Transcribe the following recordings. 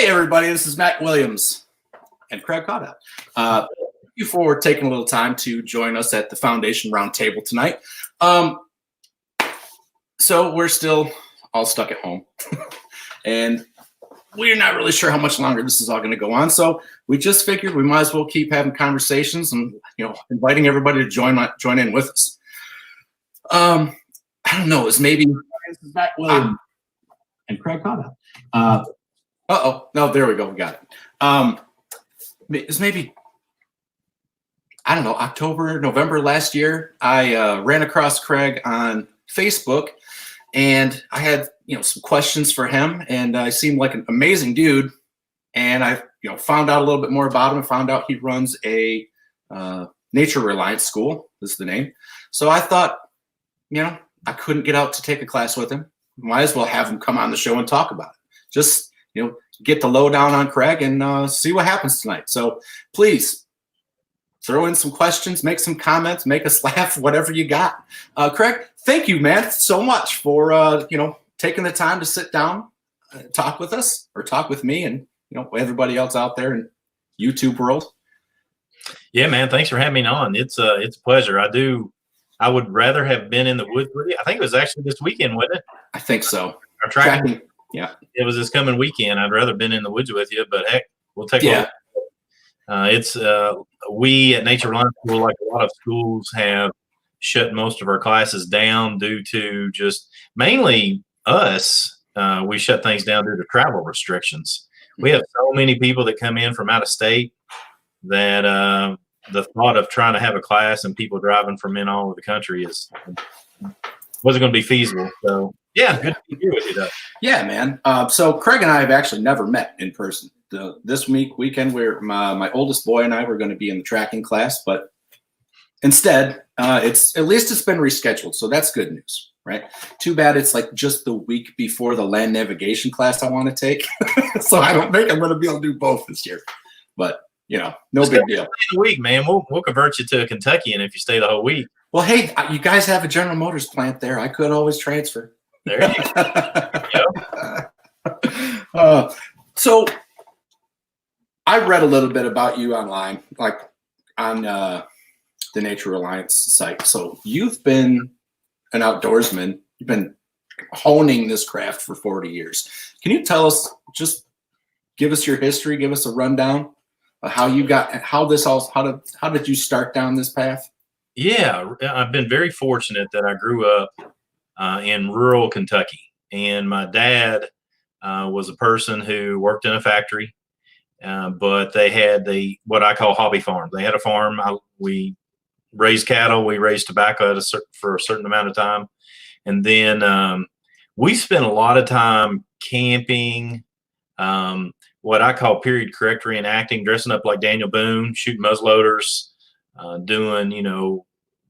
Hey, everybody, this is Matt Williams and Craig Caudill. Thank you for taking a little time to join us at the Foundation Roundtable tonight. So we're still all stuck at home, and we're not really sure how much longer this is all going to go on. So we just figured we might as well keep having conversations and, inviting everybody to join in with us. I don't know, it's maybe this is Matt Williams and Craig Caudill. No, there we go. We got it. It's maybe, I don't know, October, November last year. I ran across Craig on Facebook, and I had, some questions for him, and I seemed like an amazing dude. And I, found out a little bit more about him and found out he runs a Nature Reliance School. This is the name. So I thought, I couldn't get out to take a class with him. Might as well have him come on the show and talk about it. Just, get the lowdown on Craig and see what happens tonight. So please throw in some questions, make some comments, make us laugh, whatever you got. Craig, thank you, man, so much for, taking the time to sit down, talk with us, or talk with me and, everybody else out there in YouTube world. Yeah, man, thanks for having me on. It's a pleasure. I would rather have been in the woods with you. I think it was actually this weekend, wasn't it? I think so. Our tracking. Yeah. It was this coming weekend. I'd rather been in the woods with you, but heck, we'll take a look. We at Nature Reliance School, like a lot of schools, have shut most of our classes down due to just mainly us. We shut things down due to travel restrictions. We have so many people that come in from out of state that the thought of trying to have a class and people driving from in all over the country wasn't going to be feasible. So yeah, good to be here with you, though. Yeah, man. So Craig and I have actually never met in person. This weekend, my oldest boy and I were going to be in the tracking class, but instead, it's been rescheduled. So that's good news, right? Too bad it's like just the week before the land navigation class I want to take. So I don't think I'm going to be able to do both this year, but no big deal. A week, man. We'll convert you to a Kentuckian if you stay the whole week. Well, hey, you guys have a General Motors plant there. I could always transfer. There you go. So I read a little bit about you online, like on the Nature Reliance site. So you've been an outdoorsman. You've been honing this craft for 40 years. Can you tell us, just give us your history, give us a rundown of how did you start down this path? Yeah, I've been very fortunate that I grew up in rural Kentucky, and my dad was a person who worked in a factory, but they had what I call hobby farm. They had a farm. We raised cattle, we raised tobacco for a certain amount of time, and then we spent a lot of time camping, what I call period correct reenacting, dressing up like Daniel Boone, shooting muzzleloaders, doing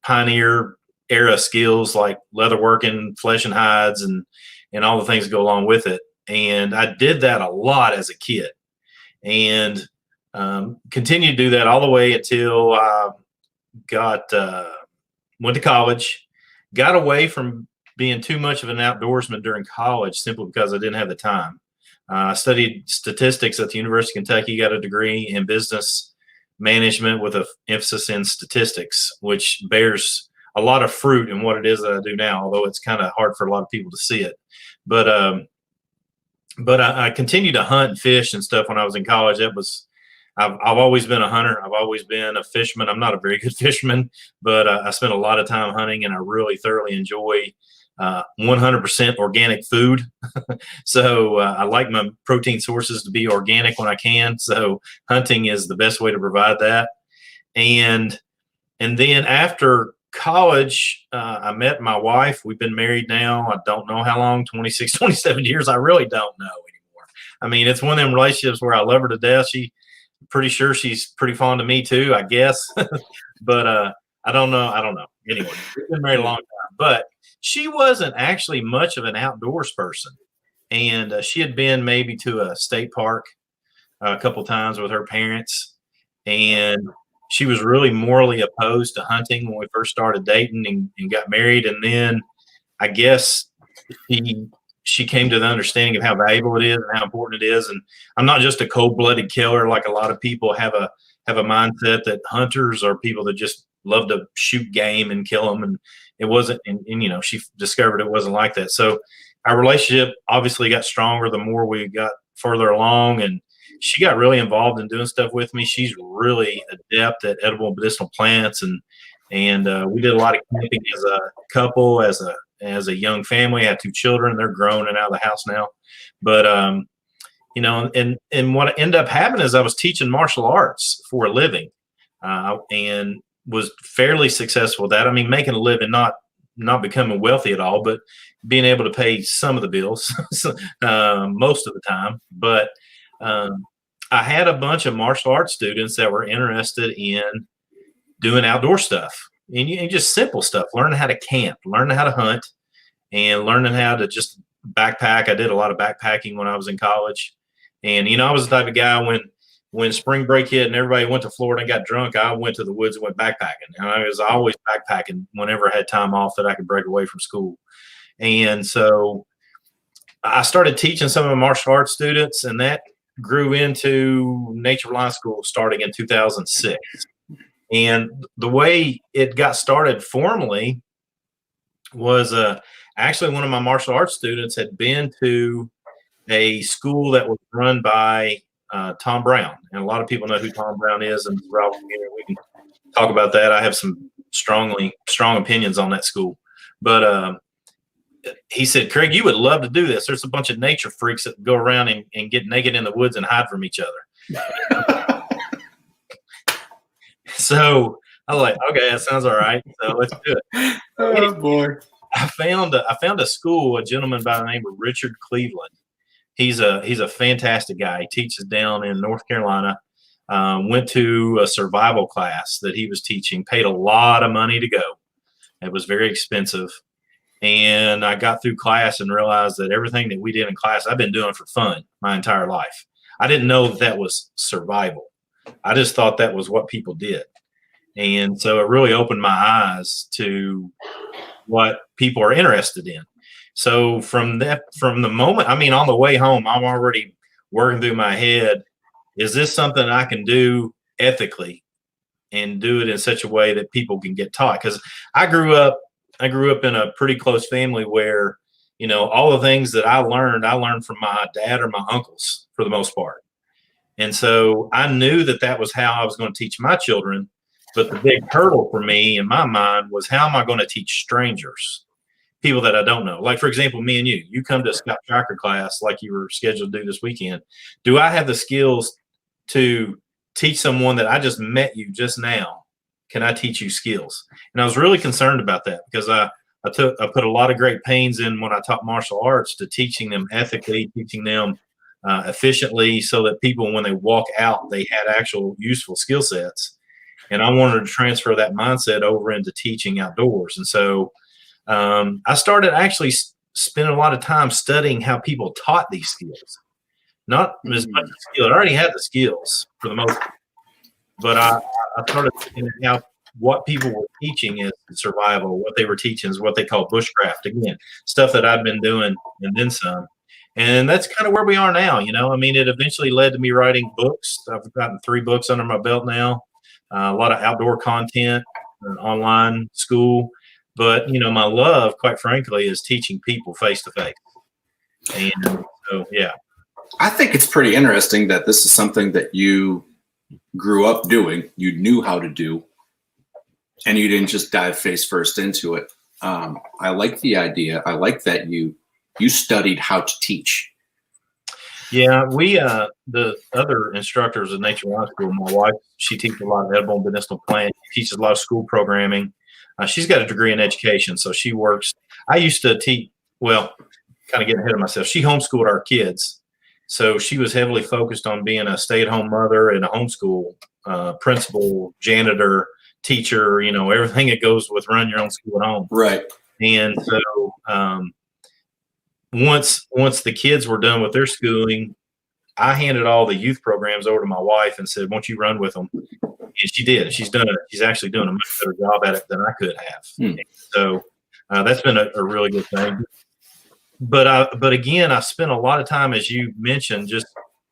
pioneer era skills like leatherworking, flesh and hides, and all the things that go along with it. And I did that a lot as a kid, and continued to do that all the way until I went to college. Got away from being too much of an outdoorsman during college simply because I didn't have the time. I studied statistics at the University of Kentucky, got a degree in business management with an emphasis in statistics, which bears a lot of fruit in what it is that I do now, although it's kind of hard for a lot of people to see it. But I continued to hunt and fish and stuff when I was in college. I've always been a hunter. I've always been a fisherman. I'm not a very good fisherman, but I spent a lot of time hunting, and I really thoroughly enjoy 100% organic food. So I like my protein sources to be organic when I can. So hunting is the best way to provide that. And then after college, I met my wife. We've been married now, I don't know how long, 26, 27 years. I really don't know anymore. I mean, it's one of them relationships where I love her to death. Pretty sure she's pretty fond of me too, I guess. But I don't know. Anyway, we've been married a long time, but she wasn't actually much of an outdoors person. And she had been maybe to a state park a couple times with her parents. And she was really morally opposed to hunting when we first started dating and got married. And then I guess she she came to the understanding of how valuable it is and how important it is. And I'm not just a cold-blooded killer like a lot of people have a mindset that hunters are people that just love to shoot game and kill them. And it wasn't, and she discovered it wasn't like that. So our relationship obviously got stronger the more we got further along, and she got really involved in doing stuff with me. She's really adept at edible medicinal plants, and we did a lot of camping as a couple, as a young family. I had 2 children. They're grown and out of the house now. But, and what ended up happening is I was teaching martial arts for a living, and was fairly successful with that. I mean, making a living, not becoming wealthy at all, but being able to pay some of the bills most of the time. But I had a bunch of martial arts students that were interested in doing outdoor stuff and just simple stuff, learning how to camp, learning how to hunt, and learning how to just backpack. I did a lot of backpacking when I was in college. And, I was the type of guy when spring break hit and everybody went to Florida and got drunk, I went to the woods and went backpacking. And I was always backpacking whenever I had time off that I could break away from school. And so I started teaching some of my martial arts students, and that grew into Nature Reliance School starting in 2006. And the way it got started formally was actually one of my martial arts students had been to a school that was run by Tom Brown. And a lot of people know who Tom Brown is, and we can talk about that. I have some strong opinions on that school. But he said, Craig, you would love to do this. There's a bunch of nature freaks that go around and get naked in the woods and hide from each other. So I was like, okay, that sounds all right. So let's do it. Oh, boy. I found a school, a gentleman by the name of Richard Cleveland. He's a fantastic guy. He teaches down in North Carolina. Went to a survival class that he was teaching, paid a lot of money to go. It was very expensive. And I got through class and realized that everything that we did in class, I've been doing for fun my entire life. I didn't know that was survival. I just thought that was what people did. And so it really opened my eyes to what people are interested in. So from the moment, on the way home, I'm already working through my head, is this something I can do ethically and do it in such a way that people can get taught? Because I grew up in a pretty close family where, all the things that I learned from my dad or my uncles for the most part. And so I knew that was how I was going to teach my children. But the big hurdle for me in my mind was, how am I going to teach strangers, people that I don't know? Like, for example, me and you come to a Scout Tracker class like you were scheduled to do this weekend. Do I have the skills to teach someone that I just met you just now? Can I teach you skills? And I was really concerned about that, because I put a lot of great pains in when I taught martial arts to teaching them ethically, teaching them efficiently, so that people, when they walk out, they had actual useful skill sets. And I wanted to transfer that mindset over into teaching outdoors. And so I started actually spending a lot of time studying how people taught these skills. Not as much skill. I already had the skills for the most part. But I started looking at what people were teaching is survival. What they were teaching is what they call bushcraft. Again, stuff that I've been doing and then some. And that's kind of where we are now. It eventually led to me writing books. I've gotten 3 books under my belt now. A lot of outdoor content, online school. But, my love, quite frankly, is teaching people face to face. And so, yeah. I think it's pretty interesting that this is something that you grew up doing, you knew how to do, and you didn't just dive face first into it. I like the idea. I like that you studied how to teach. Yeah, we the other instructors at Nature Reliance School, my wife, she teaches a lot of edible and medicinal plants. She teaches a lot of school programming. She's got a degree in education, so she works. I used to teach, well, kind of getting ahead of myself. She homeschooled our kids. So she was heavily focused on being a stay-at-home mother and a homeschool principal, janitor, teacher, everything that goes with running your own school at home. Right. And so once the kids were done with their schooling, I handed all the youth programs over to my wife and said, won't you run with them? And she did. She's actually doing a much better job at it than I could have. So that's been a really good thing. but again, I spent a lot of time, as you mentioned, just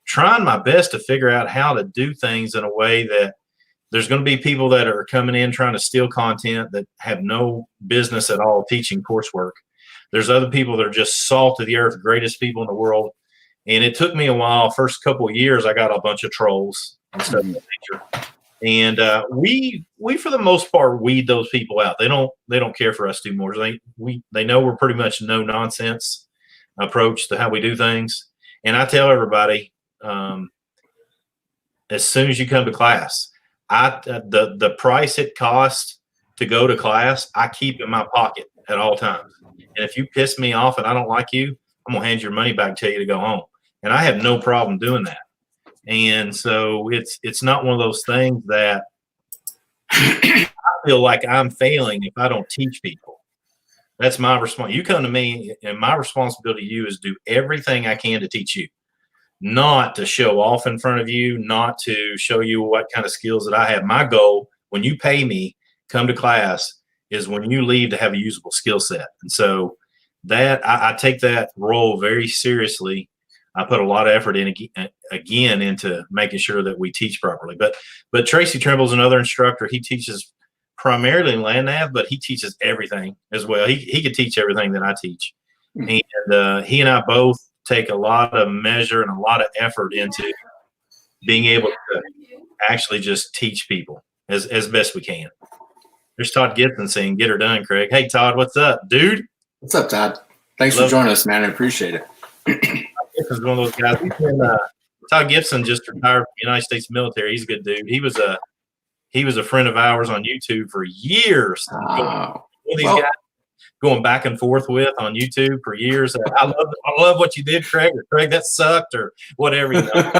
trying my best to figure out how to do things in a way that there's going to be people that are coming in trying to steal content that have no business at all teaching coursework. There's other people that are just salt of the earth, greatest people in the world. And it took me a while. First couple of years, I got a bunch of trolls and stuff of that nature. And we for the most part weed those people out. They don't care for us too much. They know we're pretty much no nonsense approach to how we do things. And I tell everybody, as soon as you come to class, the price it costs to go to class, I keep in my pocket at all times. And if you piss me off and I don't like you, I'm gonna hand your money back and tell you to go home. And I have no problem doing that. And so it's not one of those things that I feel like I'm failing if I don't teach people. That's my response. You come to me, and my responsibility to you is do everything I can to teach you, not to show off in front of you, not to show you what kind of skills that I have. My goal, when you pay me, come to class, is when you leave to have a usable skill set. And so that I take that role very seriously. I put a lot of effort in again into making sure that we teach properly. But Tracy Trimble's another instructor. He teaches primarily in land nav, but he teaches everything as well. He could teach everything that I teach. And he and I both take a lot of measure and a lot of effort into being able to actually just teach people as best we can. There's Todd Gibson saying, "Get her done, Craig." Hey, Todd, what's up, dude? What's up, Todd? Thanks for joining us, man. I appreciate it. This is one of those guys. Todd Gibson just retired from the United States military. He's a good dude. He was a friend of ours on YouTube for years. One of these guys going back and forth with on YouTube for years. I love what you did, Craig. Or Craig, that sucked, or whatever. You know.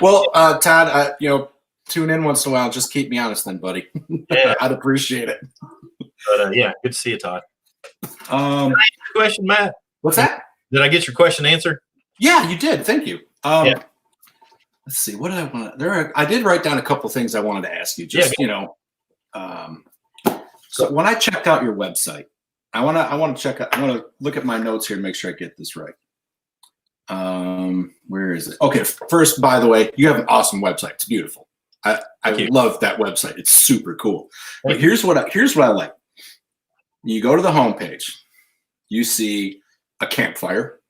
Well, Todd, tune in once in a while. Just keep me honest, then, buddy. Yeah, I'd appreciate it. But yeah, good to see you, Todd. Question, Matt. What's that? Did I get your question answered? Yeah, you did. Thank you. Yeah. Let's see. What did I want? I did write down a couple things I wanted to ask you. Just so when I checked out your website, I want to look at my notes here and make sure I get this right. Where is it? Okay. First, by the way, you have an awesome website. It's beautiful. I love that website. It's super cool. But here's what I like. You go to the homepage, you see a campfire,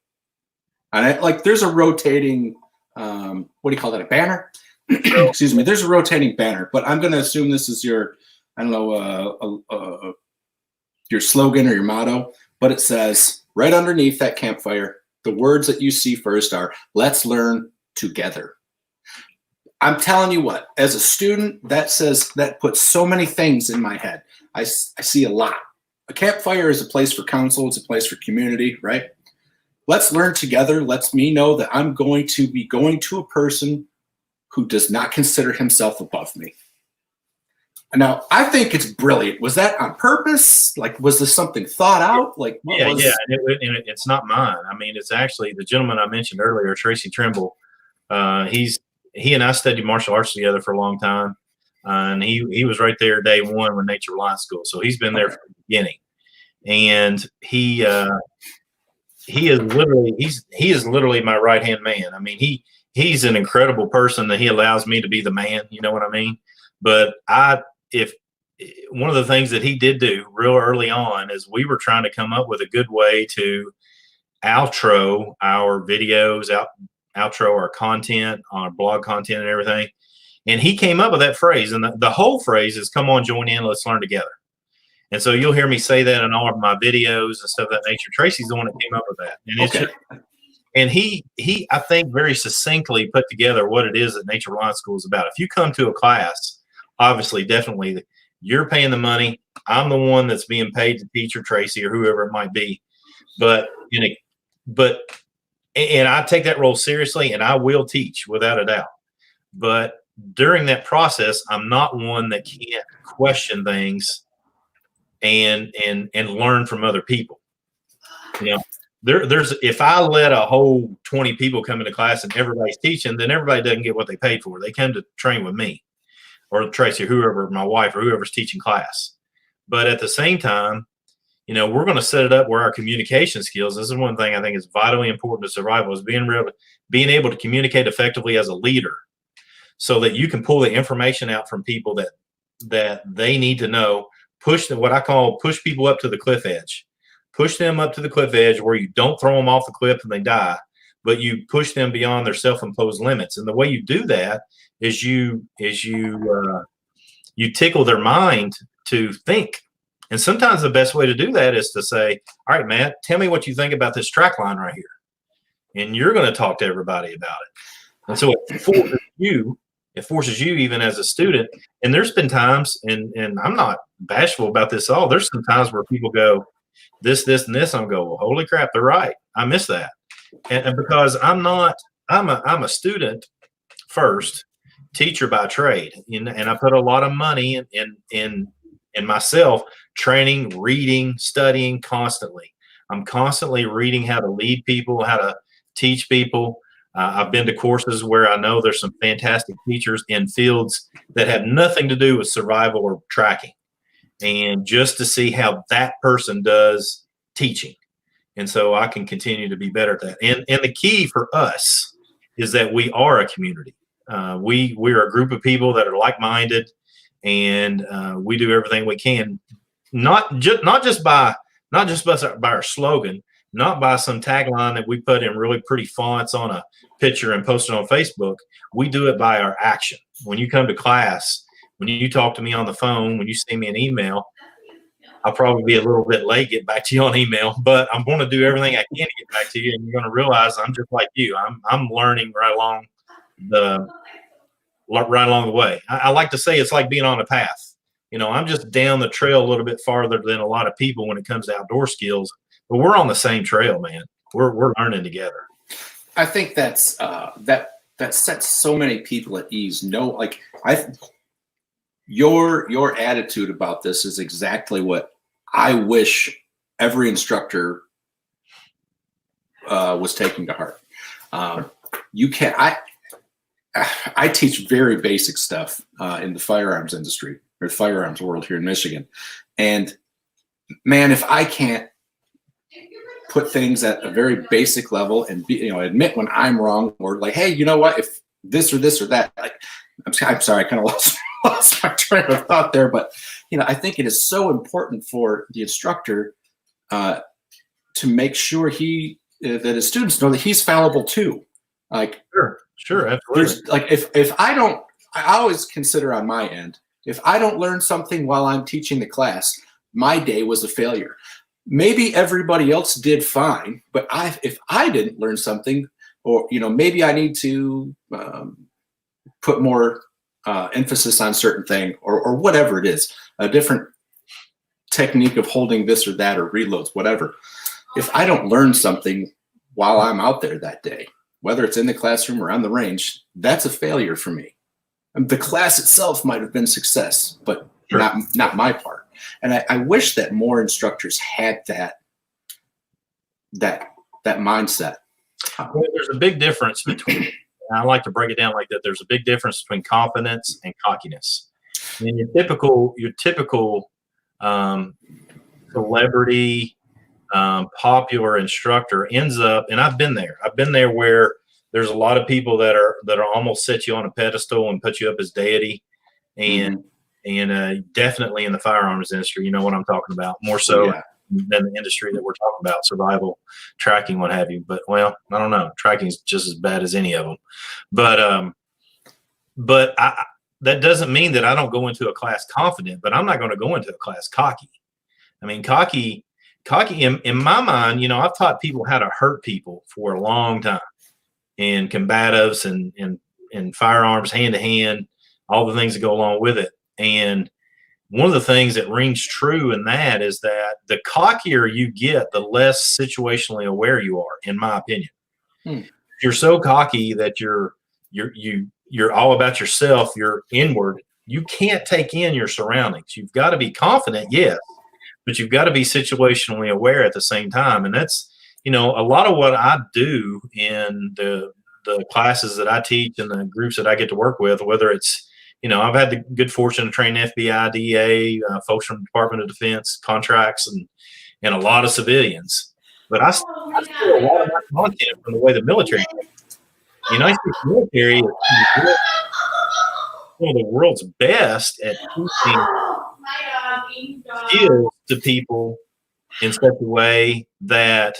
and there's a rotating, what do you call that? A banner? Excuse me. There's a rotating banner, but I'm going to assume this is your, I don't know, your slogan or your motto. But it says right underneath that campfire, the words that you see first are "Let's learn together." I'm telling you what, as a student, that puts so many things in my head. I see a lot. A campfire is a place for counsel. It's a place for community, right? Let's learn together. Lets me know that I'm going to be going to a person who does not consider himself above me. Now, I think it's brilliant. Was that on purpose? Was this something thought out? Yeah. And it's not mine. I mean, it's actually the gentleman I mentioned earlier, Tracy Trimble. He and I studied martial arts together for a long time. And he was right there day one with Nature Reliance School. So he's been there from the beginning. And he is literally my right hand man. I mean, he's an incredible person that he allows me to be the man. You know what I mean? But if one of the things that he did do real early on is we were trying to come up with a good way to outro our videos, outro our content, our blog content and everything. And he came up with that phrase, and the whole phrase is "Come on, join in, let's learn together." And so you'll hear me say that in all of my videos and stuff of that nature. Tracy's the one that came up with that. And he I think very succinctly put together what it is that Nature Reliance School is about. If you come to a class, obviously, definitely, you're paying the money. I'm the one that's being paid to teach, or Tracy, or whoever it might be. And I take that role seriously, and I will teach without a doubt. But during that process, I'm not one that can't question things and learn from other people. You know, there's if I let a whole 20 people come into class and everybody's teaching, then everybody doesn't get what they paid for. They come to train with me or Tracy, or whoever, my wife, or whoever's teaching class. But at the same time, we're going to set it up where our communication skills, this is one thing I think is vitally important to survival, is being able to communicate effectively as a leader so that you can pull the information out from people that they need to know, what I call push people up to the cliff edge. Push them up to the cliff edge where you don't throw them off the cliff and they die, but you push them beyond their self-imposed limits. And the way you do that is you tickle their mind to think. And sometimes the best way to do that is to say, all right, Matt, tell me what you think about this track line right here. And you're going to talk to everybody about it. And so it forces you even as a student. And there's been times, and I'm not bashful about this at all, there's some times where people go, this, and this. I'm going, well, holy crap, they're right. I miss that. And because I'm a student first, teacher by trade. And I put a lot of money in myself, training, reading, studying constantly. I'm constantly reading how to lead people, how to teach people. I've been to courses where I know there's some fantastic teachers in fields that have nothing to do with survival or tracking. And just to see how that person does teaching. And so I can continue to be better at that. And the key for us is that we are a community. We're a group of people that are like-minded, and we do everything we can, not just by our slogan, not by some tagline that we put in really pretty fonts on a picture and post it on Facebook. We do it by our action. When you come to class, when you talk to me on the phone, when you send me an email, I'll probably be a little bit late getting back to you on email, but I'm going to do everything I can to get back to you, and you're going to realize I'm just like you. I'm learning right along the way. I like to say it's like being on a path. I'm just down the trail a little bit farther than a lot of people when it comes to outdoor skills, but we're on the same trail, man. We're learning together. I think that's that sets so many people at ease. Your attitude about this is exactly what I wish every instructor was taking to heart. I teach very basic stuff in the firearms industry or the firearms world here in Michigan. And man, if I can't put things at a very basic level and admit when I'm wrong, or like, hey, you know what, if this or that, like, I'm sorry, I kind of lost my train of thought there, but I think it is so important for the instructor to make sure that his students know that he's fallible too. Like, sure, absolutely. Like if I always consider on my end, if I don't learn something while I'm teaching the class, my day was a failure. Maybe everybody else did fine, but if I didn't learn something, or maybe I need to put more emphasis on certain thing, or whatever it is, a different technique of holding this or that, or reloads, whatever. If I don't learn something while I'm out there that day, whether it's in the classroom or on the range, that's a failure for me. The class itself might have been success, but not my part. And I wish that more instructors had that mindset. Well, there's a big difference between, I like to break it down like that. There's a big difference between confidence and cockiness. I mean, your typical celebrity, popular instructor ends up, and I've been there where there's a lot of people that are almost set you on a pedestal and put you up as deity, and definitely in the firearms industry, you know what I'm talking about, more so than the industry that we're talking about, survival, tracking, what have you. But well, I don't know, tracking is just as bad as any of them. But that doesn't mean that I don't go into a class confident, but I'm not going to go into a class cocky. I mean, cocky in my mind, I've taught people how to hurt people for a long time, in combatives and firearms, hand to hand, all the things that go along with it. And one of the things that rings true in that is that the cockier you get, the less situationally aware you are, in my opinion. If you're so cocky that you're all about yourself, you're inward, you can't take in your surroundings. You've got to be confident, yes, but you've got to be situationally aware at the same time. And that's, a lot of what I do in the classes that I teach and the groups that I get to work with, whether it's, I've had the good fortune to train FBI, DEA, folks from the Department of Defense, contracts, and a lot of civilians. But I steal a lot of my content from the way the military. The United States military is one of the world's best at teaching skills to people in such a way that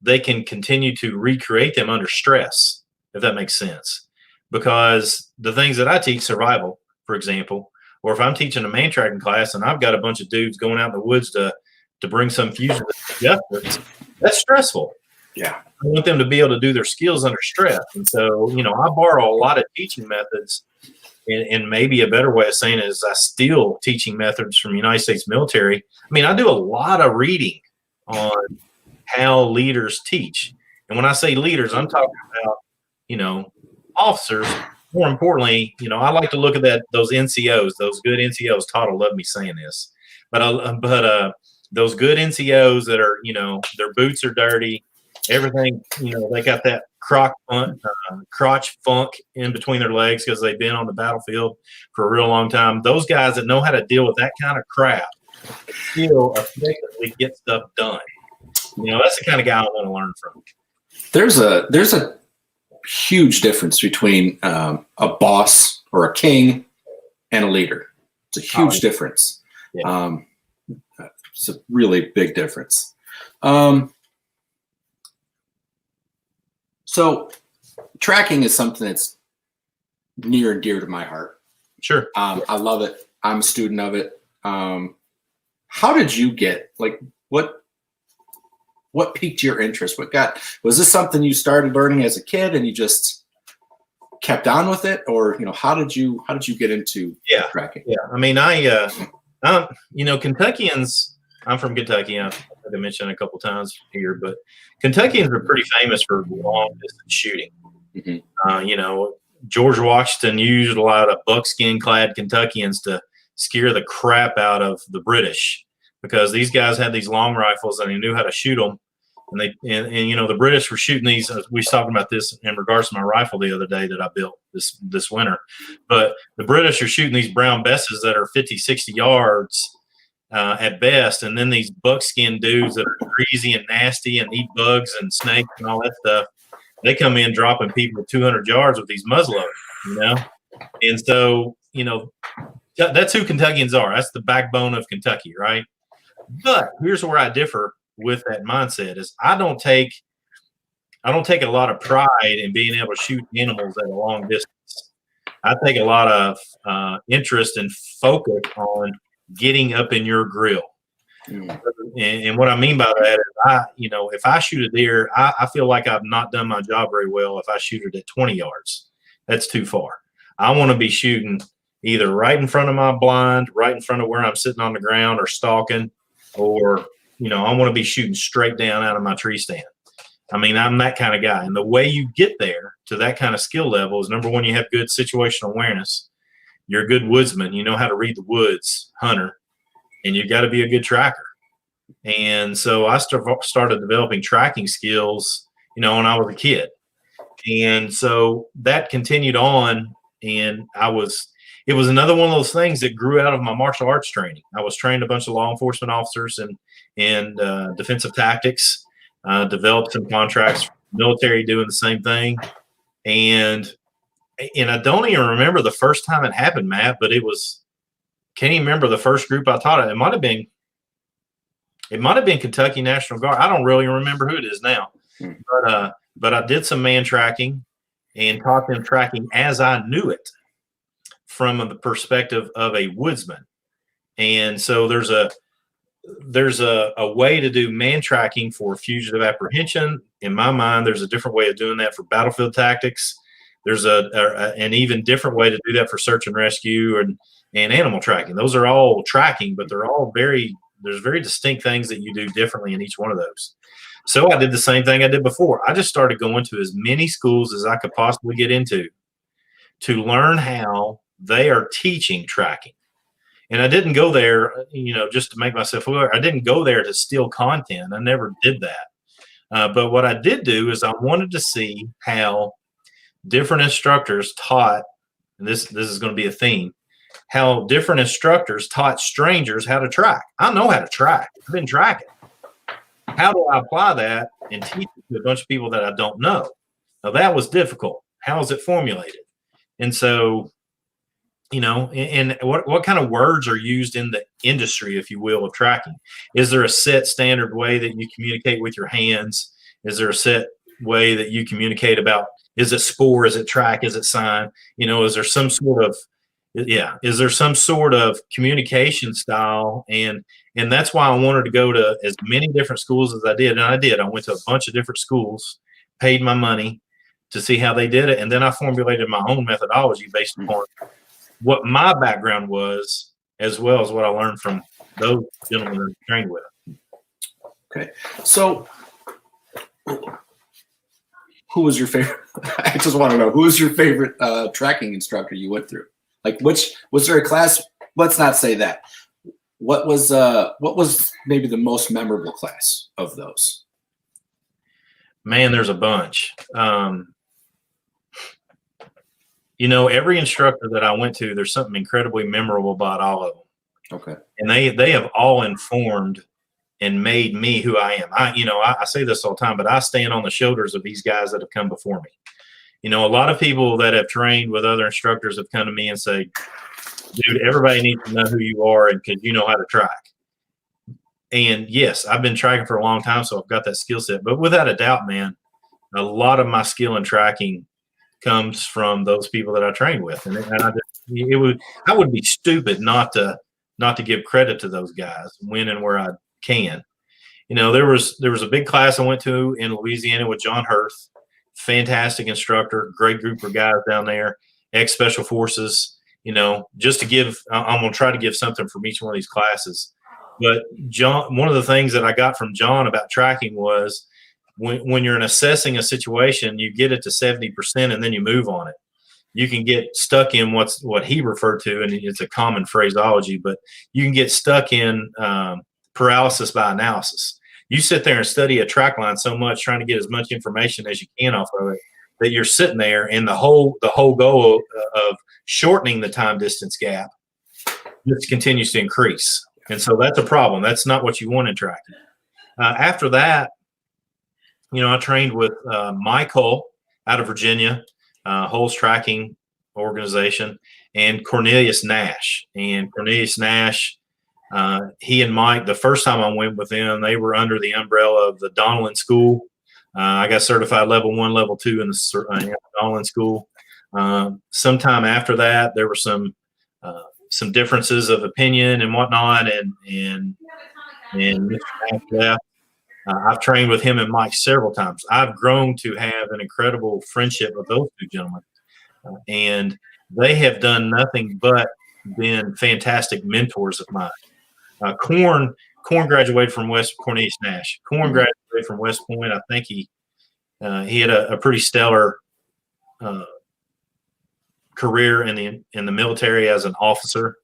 they can continue to recreate them under stress, if that makes sense. Because the things that I teach, survival, for example, or if I'm teaching a man tracking class and I've got a bunch of dudes going out in the woods to bring some fusion justice, that's stressful. Yeah. I want them to be able to do their skills under stress. And so, I borrow a lot of teaching methods, and maybe a better way of saying it is I steal teaching methods from the United States military. I mean, I do a lot of reading on how leaders teach. And when I say leaders, I'm talking about, officers. More importantly, I like to look at those NCOs, those good NCOs. Todd will love me saying this, but those good NCOs that are, their boots are dirty, everything, they got that crotch funk in between their legs because they've been on the battlefield for a real long time. Those guys that know how to deal with that kind of crap still effectively get stuff done. That's the kind of guy I want to learn from. There's a huge difference between a boss or a king and a leader. It's a huge difference. Yeah. It's a really big difference. So tracking is something that's near and dear to my heart. Sure. I love it. I'm a student of it. How did you get, what piqued your interest? Was this something you started learning as a kid and you just kept on with it? Or, how did you get into tracking? Yeah. I mean, Kentuckians, I'm from Kentucky. I've had to mention a couple times here, but Kentuckians are pretty famous for long distance shooting. Mm-hmm. George Washington used a lot of buckskin clad Kentuckians to scare the crap out of the British because these guys had these long rifles and they knew how to shoot them. And the British were shooting these. We was talking about this in regards to my rifle the other day that I built this winter. But the British are shooting these brown besses that are 50, 60 yards at best. And then these buckskin dudes that are greasy and nasty and eat bugs and snakes and all that stuff, they come in dropping people 200 yards with these muzzleloaders, And so, that's who Kentuckians are. That's the backbone of Kentucky, right? But here's where I differ with that mindset is I don't take a lot of pride in being able to shoot animals at a long distance. I take a lot of interest and focus on getting up in your grill. And what I mean by that is if I shoot a deer, I feel like I've not done my job very well if I shoot it at 20 yards. That's too far. I want to be shooting either right in front of my blind, right in front of where I'm sitting on the ground or stalking, or, I want to be shooting straight down out of my tree stand. I mean, I'm that kind of guy. And the way you get there to that kind of skill level is, number one, you have good situational awareness. You're a good woodsman. You know how to read the woods, hunter, and you got to be a good tracker. And so I started developing tracking skills, when I was a kid. And so that continued on, and it was another one of those things that grew out of my martial arts training. I was trained a bunch of law enforcement officers and defensive tactics, developed some contracts for the military doing the same thing. And I don't even remember the first time it happened, Matt, but can't even remember the first group I taught it. It might have been Kentucky National Guard. I don't really remember who it is now, but I did some man tracking and taught them tracking as I knew it from the perspective of a woodsman. And so there's a way to do man tracking for fugitive apprehension. In my mind, there's a different way of doing that for battlefield tactics. There's an even different way to do that for search and rescue and animal tracking. Those are all tracking, but there's very distinct things that you do differently in each one of those. So I did the same thing I did before. I just started going to as many schools as I could possibly get into to learn how they are teaching tracking. And I didn't go there, just to make myself aware. I didn't go there to steal content. I never did that. But what I did do is I wanted to see how different instructors taught, and this is going to be a theme, how different instructors taught strangers how to track. I know how to track. I've been tracking. how do I apply that and teach it to a bunch of people that I don't know? Now that was difficult. How is it formulated? And so, and what kind of words are used in the industry, if you will, of tracking? Is there a set standard way that you communicate with your hands? Is there a set way that you communicate about, is it spore, is it track, is it sign? Is there some sort of, is there some sort of communication style? And that's why I wanted to go to as many different schools as I did. And I did. I went to a bunch of different schools, paid my money to see how they did it. And then I formulated my own methodology based upon what my background was, as well as what I learned from those gentlemen that I trained with. Okay. So who was your favorite? I just want to know, who was your favorite tracking instructor you went through? Like, was there a class? Let's not say that. What was maybe the most memorable class of those? Man, there's a bunch. Every instructor that I went to, there's something incredibly memorable about all of them. Okay. And they have all informed and made me who I am. I say this all the time, but I stand on the shoulders of these guys that have come before me. A lot of people that have trained with other instructors have come to me and say, dude, everybody needs to know who you are and because you know how to track. And yes, I've been tracking for a long time, so I've got that skill set. But without a doubt, man, a lot of my skill in tracking comes from those people that I trained with. And I would be stupid not to give credit to those guys when and where I can. There was a big class I went to in Louisiana with John Hurth, fantastic instructor, great group of guys down there, ex-Special Forces. Just to give, I'm going to try to give something from each one of these classes. But John, one of the things that I got from John about tracking was when you're assessing a situation, you get it to 70% and then you move on it. You can get stuck in what he referred to, and it's a common phraseology, but you can get stuck in paralysis by analysis. You sit there and study a track line so much, trying to get as much information as you can off of it, that you're sitting there, and the whole goal of shortening the time distance gap just continues to increase. And so that's a problem. That's not what you want in tracking. After that, I trained with Mike Hull out of Virginia, Hull's tracking organization, and Cornelius Nash. And Cornelius Nash, he and Mike, the first time I went with them, they were under the umbrella of the Donellan School. I got certified level 1, level 2 in the Donellan School. Sometime after that, there were some differences of opinion and whatnot, and Mr. Nash left. I've trained with him and Mike several times. I've grown to have an incredible friendship with those two gentlemen, and they have done nothing but been fantastic mentors of mine. Corn graduated from Cornelius Nash. Corn graduated from West Point. I think he had a pretty stellar career in the military as an officer.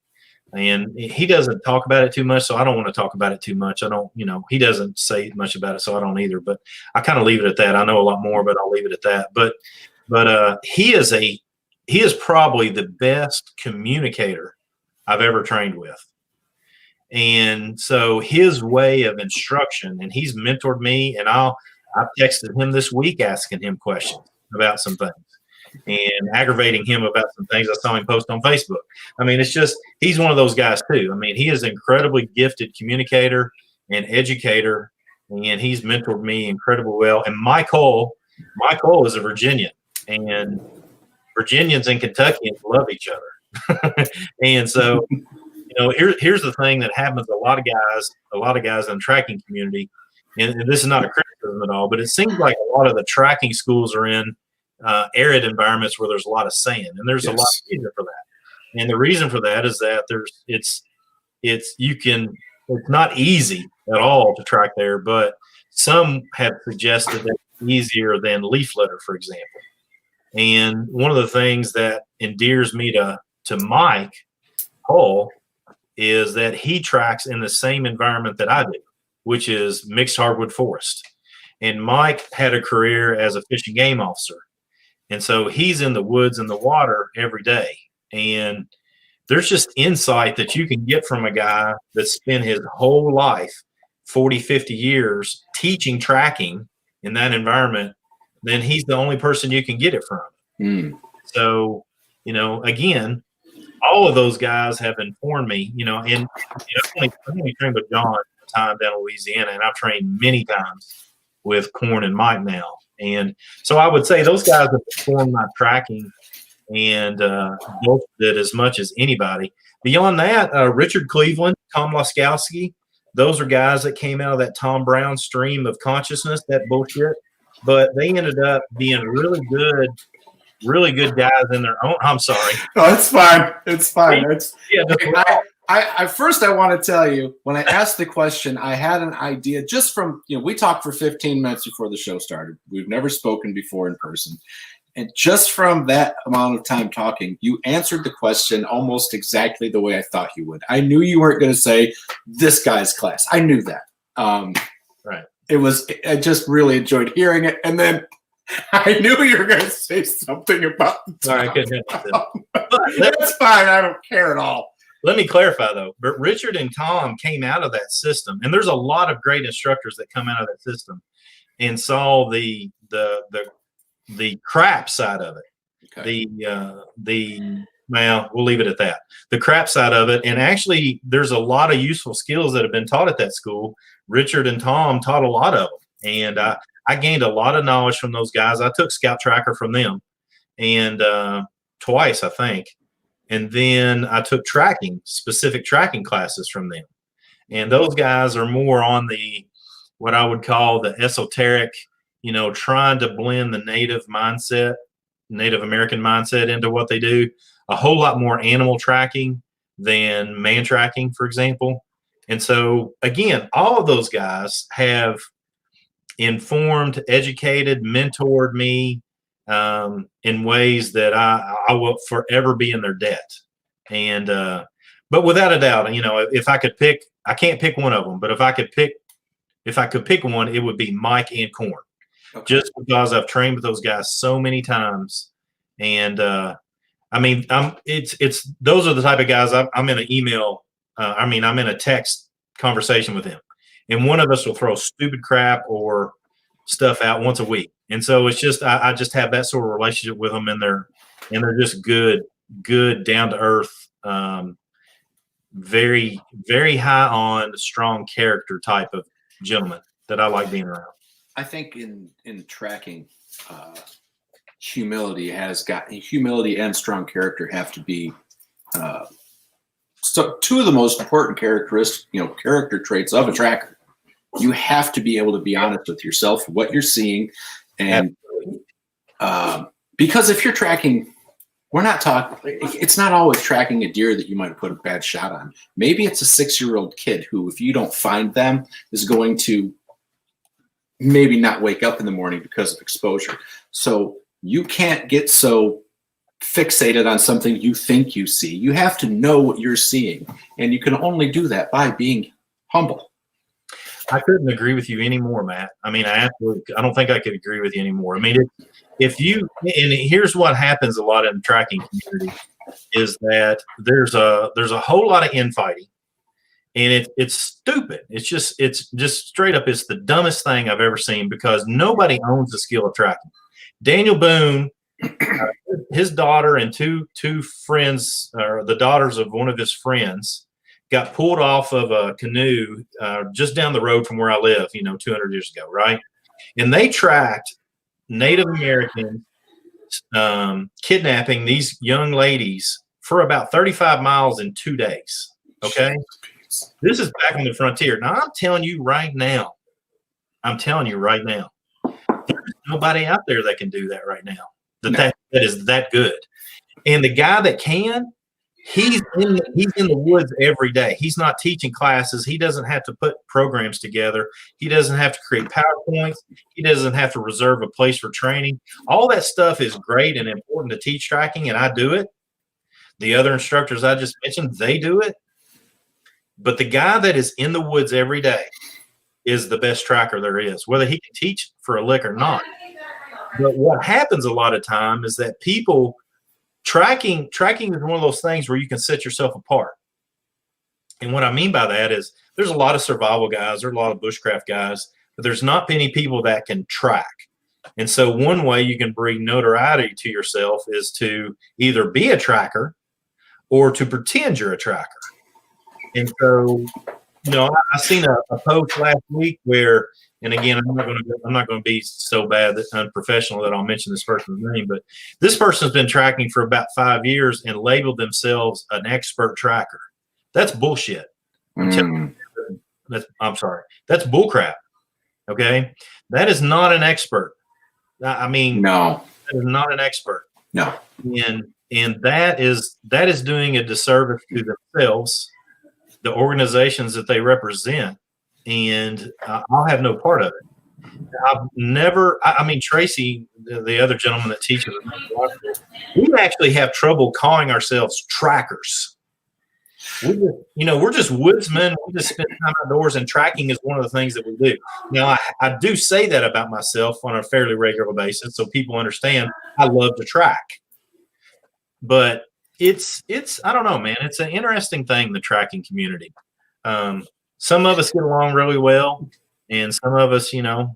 And he doesn't talk about it too much, so I don't want to talk about it too much. I don't, he doesn't say much about it, so I don't either. But I kind of leave it at that. I know a lot more, but I'll leave it at that. But he is probably the best communicator I've ever trained with. And so his way of instruction, and he's mentored me, and I've texted him this week asking him questions about some things and aggravating him about some things I saw him post on Facebook. I mean, it's just, he's one of those guys too. I mean, he is an incredibly gifted communicator and educator, and he's mentored me incredibly well. And Mike Hull is a Virginian, and Virginians and Kentuckians love each other. And so, here's the thing that happens. A lot of guys in the tracking community, and this is not a criticism at all, but it seems like a lot of the tracking schools are in arid environments where there's a lot of sand, and there's a lot of reason for that. And the reason for that is that it's not easy at all to track there, but some have suggested that it's easier than leaf litter, for example. And one of the things that endears me to Mike Hull is that he tracks in the same environment that I do, which is mixed hardwood forest. And Mike had a career as a fish and game officer. And so he's in the woods and the water every day. And there's just insight that you can get from a guy that spent his whole life 40, 50 years teaching tracking in that environment, then he's the only person you can get it from. So, again, all of those guys have informed me, and I've only trained with John a time down in Louisiana, and I've trained many times with Corn and Mike now. And so I would say those guys have informed my tracking and both did as much as anybody. Beyond that, Richard Cleveland, Tom Laskowski, those are guys that came out of that Tom Brown stream of consciousness, that bullshit. But they ended up being really good guys in their own. I'm sorry. No, it's fine. It's fine. First, I want to tell you, when I asked the question, I had an idea just from, we talked for 15 minutes before the show started. We've never spoken before in person. And just from that amount of time talking, you answered the question almost exactly the way I thought you would. I knew you weren't going to say this guy's class. I knew that. Right. I just really enjoyed hearing it. And then I knew you were going to say something about the Sorry, I couldn't help it. That's fine. I don't care at all. Let me clarify, though. But Richard and Tom came out of that system, and there's a lot of great instructors that come out of that system and saw the crap side of it. Okay. Well, we'll leave it at that. The crap side of it, and actually, there's a lot of useful skills that have been taught at that school. Richard and Tom taught a lot of them, and I gained a lot of knowledge from those guys. I took Scout Tracker from them, and twice, I think. And then I took specific tracking classes from them. And those guys are more on what I would call the esoteric, trying to blend the Native American mindset into what they do. A whole lot more animal tracking than man tracking, for example. And so, again, all of those guys have informed, educated, mentored me in ways that I will forever be in their debt. And but without a doubt, if I could pick, I can't pick one of them, but if I could pick one, it would be Mike and Corn. Okay. Just because I've trained with those guys so many times. And it's those are the type of guys I'm in an email. I'm in a text conversation with them, and one of us will throw stupid crap or stuff out once a week. And so it's just, I just have that sort of relationship with them, and they're just good, down to earth, very, very high on strong character type of gentleman that I like being around. I think in tracking, humility and strong character have to be so two of the most important characteristics, character traits of a tracker. You have to be able to be honest with yourself, what you're seeing. And because if you're tracking, it's not always tracking a deer that you might have put a bad shot on. Maybe it's a 6-year-old kid who, if you don't find them, is going to maybe not wake up in the morning because of exposure. So you can't get so fixated on something you think you see. You have to know what you're seeing, and you can only do that by being humble. I couldn't agree with you anymore, Matt. I don't think I could agree with you anymore. And here's what happens a lot in the tracking community is that there's a whole lot of infighting, and it's stupid. It's just straight up, it's the dumbest thing I've ever seen, because nobody owns the skill of tracking. Daniel Boone, his daughter and two friends, or the daughters of one of his friends, got pulled off of a canoe just down the road from where I live, 200 years ago, right? And they tracked Native Americans kidnapping these young ladies for about 35 miles in 2 days, okay? This is back on the frontier. Now, I'm telling you right now, there's nobody out there that can do that right now, that is that good. And the guy that can, he's in the woods every day. He's not teaching classes. He doesn't have to put programs together. He doesn't have to create PowerPoints. He doesn't have to reserve a place for training. All that stuff is great and important to teach tracking, and I do it. The other instructors I just mentioned, they do it. But the guy that is in the woods every day is the best tracker there is, whether he can teach for a lick or not. But what happens a lot of time is that people tracking is one of those things where you can set yourself apart. And what I mean by that is there's a lot of survival guys, there's a lot of bushcraft guys, but there's not many people that can track. And so one way you can bring notoriety to yourself is to either be a tracker or to pretend you're a tracker. And so, I seen a post last week where, and again, I'm not going to be so bad that unprofessional that I'll mention this person's name, but this person's been tracking for about 5 years and labeled themselves an expert tracker. That's bullshit. I'm sorry. That's bullcrap. Okay. That is not an expert. I mean, no, that is not an expert. No. And that is doing a disservice to themselves, the organizations that they represent, and I'll have no part of it. I've never, Tracy, the other gentleman that teaches, we actually have trouble calling ourselves trackers. We're just woodsmen. We just spend time outdoors, and tracking is one of the things that we do. Now, I do say that about myself on a fairly regular basis, so people understand I love to track. But it's I don't know, man. It's an interesting thing, the tracking community. Some of us get along really well, and some of us, don't.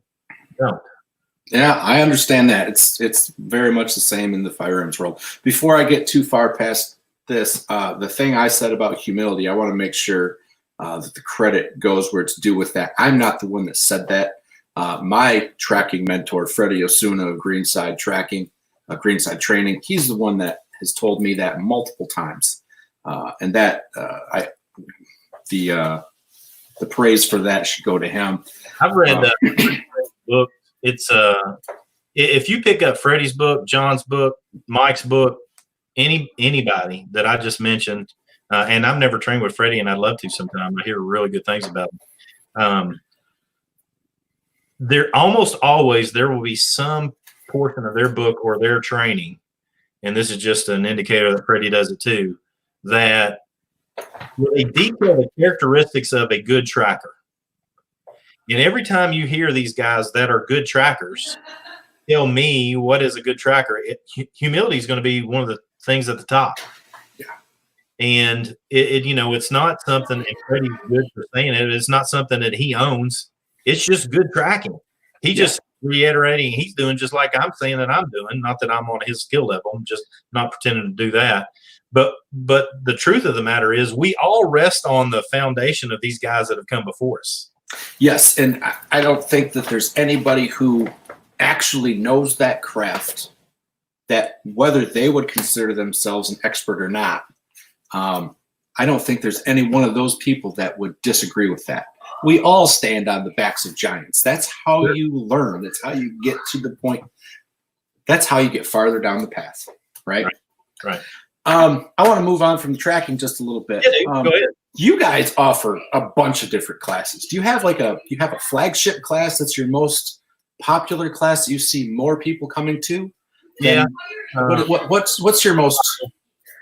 Yeah, I understand that. It's very much the same in the firearms world. Before I get too far past this, the thing I said about humility, I want to make sure that the credit goes where it's due with that. I'm not the one that said that. My tracking mentor, Freddie Osuna of Greenside Training, he's the one that has told me that multiple times, and that the praise for that should go to him. I've read that book. It's if you pick up Freddie's book, John's book, Mike's book, anybody that I just mentioned, and I've never trained with Freddie, and I'd love to sometime. I hear really good things about him. There almost always there will be some portion of their book or their training, and this is just an indicator that Freddie does it too, that they detail the characteristics of a good tracker. And every time you hear these guys that are good trackers tell me what is a good tracker, humility is going to be one of the things at the top. Yeah. And it's not something, and Freddie's good for saying it, it's not something that he owns. It's just good tracking. He just reiterating, he's doing just like I'm saying that I'm doing. Not that I'm on his skill level. I'm just not pretending to do that. But the truth of the matter is we all rest on the foundation of these guys that have come before us. Yes, and I don't think that there's anybody who actually knows that craft, that whether they would consider themselves an expert or not, I don't think there's any one of those people that would disagree with that. We all stand on the backs of giants. That's how you learn. That's how you get to the point. That's how you get farther down the path, right? Right. I want to move on from the tracking just a little bit. Yeah, go ahead. You guys offer a bunch of different classes. Do you have a flagship class that's your most popular class that you see more people coming to? Yeah. What's your most?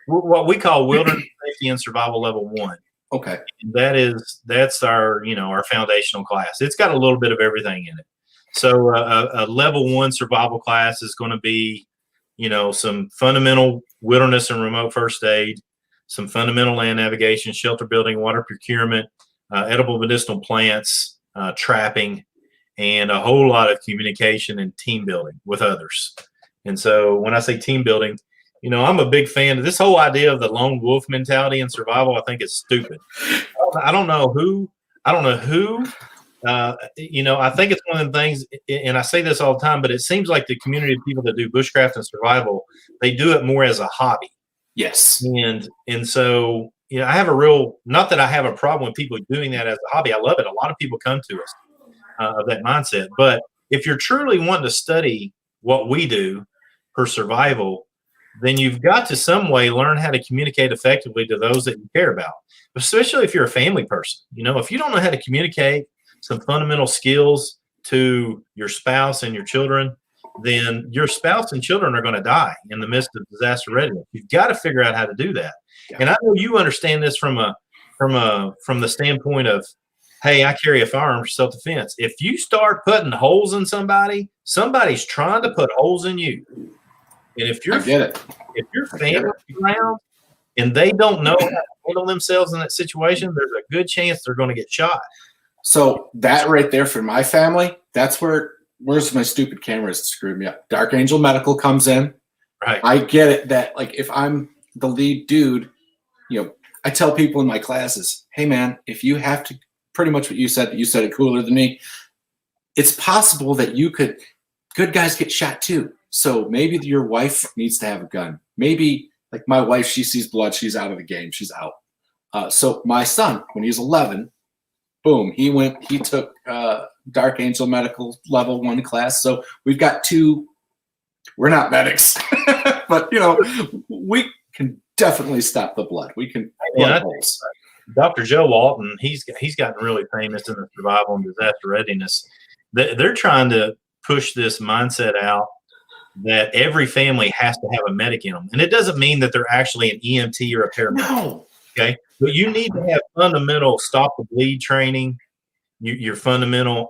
What we call Wilderness Safety and Survival Level 1. Okay. That's our our foundational class. It's got a little bit of everything in it. So a level 1 survival class is going to be some fundamental wilderness and remote first aid, some fundamental land navigation, shelter building, water procurement, edible medicinal plants, trapping, and a whole lot of communication and team building with others. And so when I say team building, I'm a big fan of this whole idea of the lone wolf mentality in survival. I think it's stupid. I don't know who. I think it's one of the things, and I say this all the time, but it seems like the community of people that do bushcraft and survival, they do it more as a hobby. Yes. And so, I have not that I have a problem with people doing that as a hobby. I love it. A lot of people come to us of that mindset. But if you're truly wanting to study what we do for survival, then you've got to some way learn how to communicate effectively to those that you care about, especially if you're a family person. If you don't know how to communicate some fundamental skills to your spouse and your children, then your spouse and children are going to die in the midst of disaster readiness. You've got to figure out how to do that. Yeah. And I know you understand this from the standpoint of, hey, I carry a firearm for self-defense. If you start putting holes in somebody's trying to put holes in you. And if your family around and they don't know how to handle themselves in that situation, there's a good chance they're going to get shot. So that right there for my family, that's where's my stupid cameras screwed me up. Dark Angel Medical comes in. Right. I get it that like if I'm the lead dude, I tell people in my classes, hey man, if you have to, pretty much what you said, but you said it cooler than me. It's possible that good guys get shot too. So maybe your wife needs to have a gun. Maybe like my wife, she sees blood, she's out of the game, she's out. So my son, when he was 11, boom, he took Dark Angel Medical Level 1 class. So we've got two. We're not medics, but we can definitely stop the blood. We can plug holes. Dr. Joe Walton, he's gotten really famous in the survival and disaster readiness. They're trying to push this mindset out that every family has to have a medic in them. And it doesn't mean that they're actually an EMT or a paramedic. No. Okay. But you need to have fundamental stop the bleed training, your fundamental,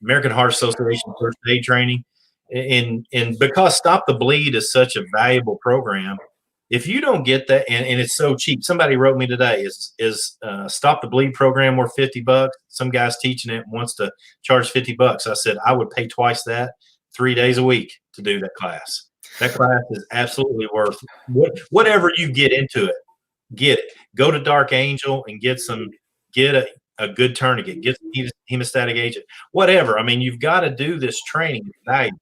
American Heart Association first aid training. And because Stop the Bleed is such a valuable program, if you don't get that, and it's so cheap. Somebody wrote me today, is Stop the Bleed program worth $50? Some guy's teaching it and wants to charge $50. I said I would pay twice that 3 days a week to do that class. That class is absolutely worth whatever you get into it. Get it. Go to Dark Angel and get a good tourniquet. Get some hemostatic agent. Whatever. I mean, you've got to do this training. It's valuable.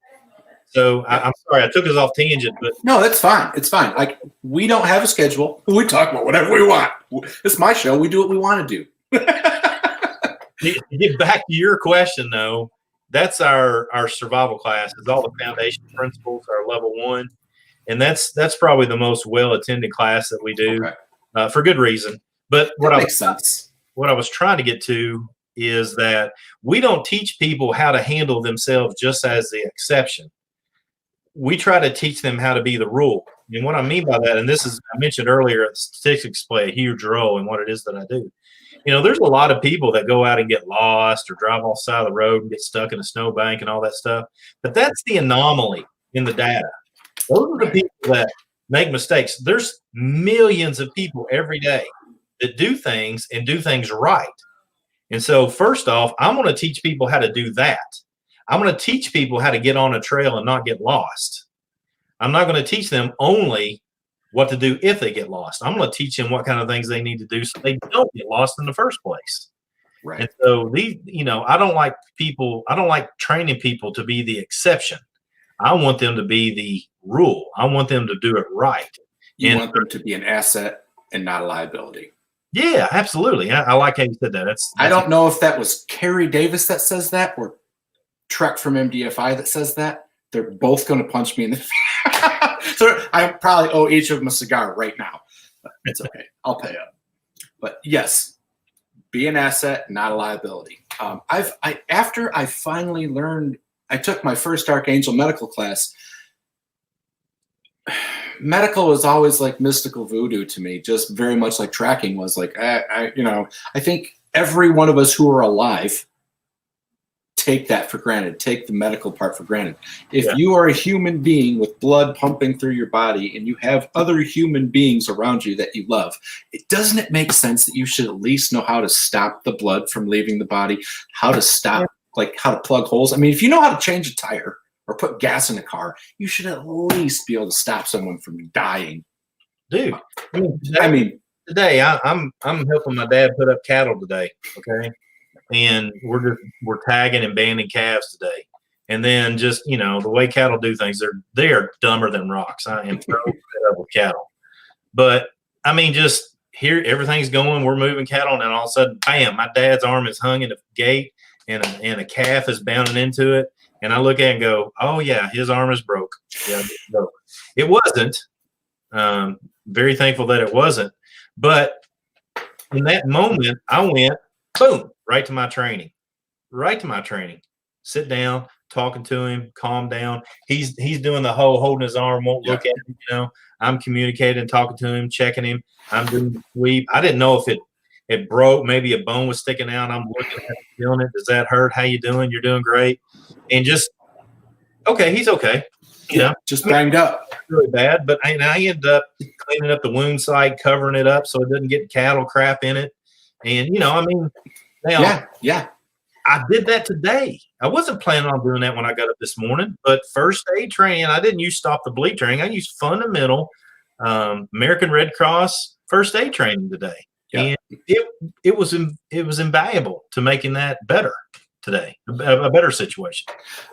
So I'm sorry, I took us off tangent, but no, that's fine. It's fine. Like we don't have a schedule. We talk about whatever we want. It's my show. We do what we want to do. To get back to your question, though, that's our survival class. It's all the foundation principles, our level 1, and that's probably the most well attended class that we do for good reason. But what I was trying to get to is that we don't teach people how to handle themselves just as the exception. We try to teach them how to be the rule. And what I mean by that, and this is, I mentioned earlier, statistics play a huge role in what it is that I do. There's a lot of people that go out and get lost or drive off the side of the road and get stuck in a snowbank and all that stuff. But that's the anomaly in the data. Those are the people that make mistakes. There's millions of people every day that do things and do things right. And so first off, I'm going to teach people how to do that. I'm going to teach people how to get on a trail and not get lost. I'm not going to teach them only what to do if they get lost. I'm going to teach them what kind of things they need to do so they don't get lost in the first place. Right. And so I don't like training people to be the exception. I want them to be the rule. I want them to do it right. You want them to be an asset and not a liability. Yeah, absolutely. I like how you said that. I don't know if that was Kerry Davis that says that or Trek from MDFI that says that. They're both going to punch me in the face. So I probably owe each of them a cigar right now. But it's okay. I'll pay up. But yes, be an asset, not a liability. After I finally learned, I took my first Dark Angel medical class. Medical was always like mystical voodoo to me, just very much like tracking was. Like I think every one of us who are alive take that for granted, take the medical part for granted. If you are a human being with blood pumping through your body and you have other human beings around you that you love, doesn't it make sense that you should at least know how to stop the blood from leaving the body, how to stop, like how to plug holes? I mean, if you know how to change a tire or put gas in a car, you should at least be able to stop someone from dying. Dude, today I'm helping my dad put up cattle today, okay? And we're tagging and banding calves today. And then just, the way cattle do things, they are dumber than rocks. I am so fed up with cattle. But I mean, just here, everything's going, we're moving cattle, and then all of a sudden, bam, my dad's arm is hung in a gate and a calf is bounding into it. And I look at it and go, oh yeah, his arm is broke. Yeah, it's broke. It wasn't. Very thankful that it wasn't. But in that moment, I went, boom, right to my training. Sit down, talking to him, calm down. He's doing the whole holding his arm, won't look at him, I'm communicating, talking to him, checking him. I'm doing the sweep. I didn't know if it broke, maybe a bone was sticking out. I'm looking at it, feeling it. Does that hurt? How you doing? You're doing great. And just, okay, he's okay. Yeah, just banged up. Really bad, but I ended up cleaning up the wound site, covering it up so it doesn't get cattle crap in it. And now, Yeah. I did that today. I wasn't planning on doing that when I got up this morning, but first aid training, I didn't use stop the bleed training. I used fundamental American Red Cross first aid training today. Yeah. And it was invaluable to making that better today, a better situation.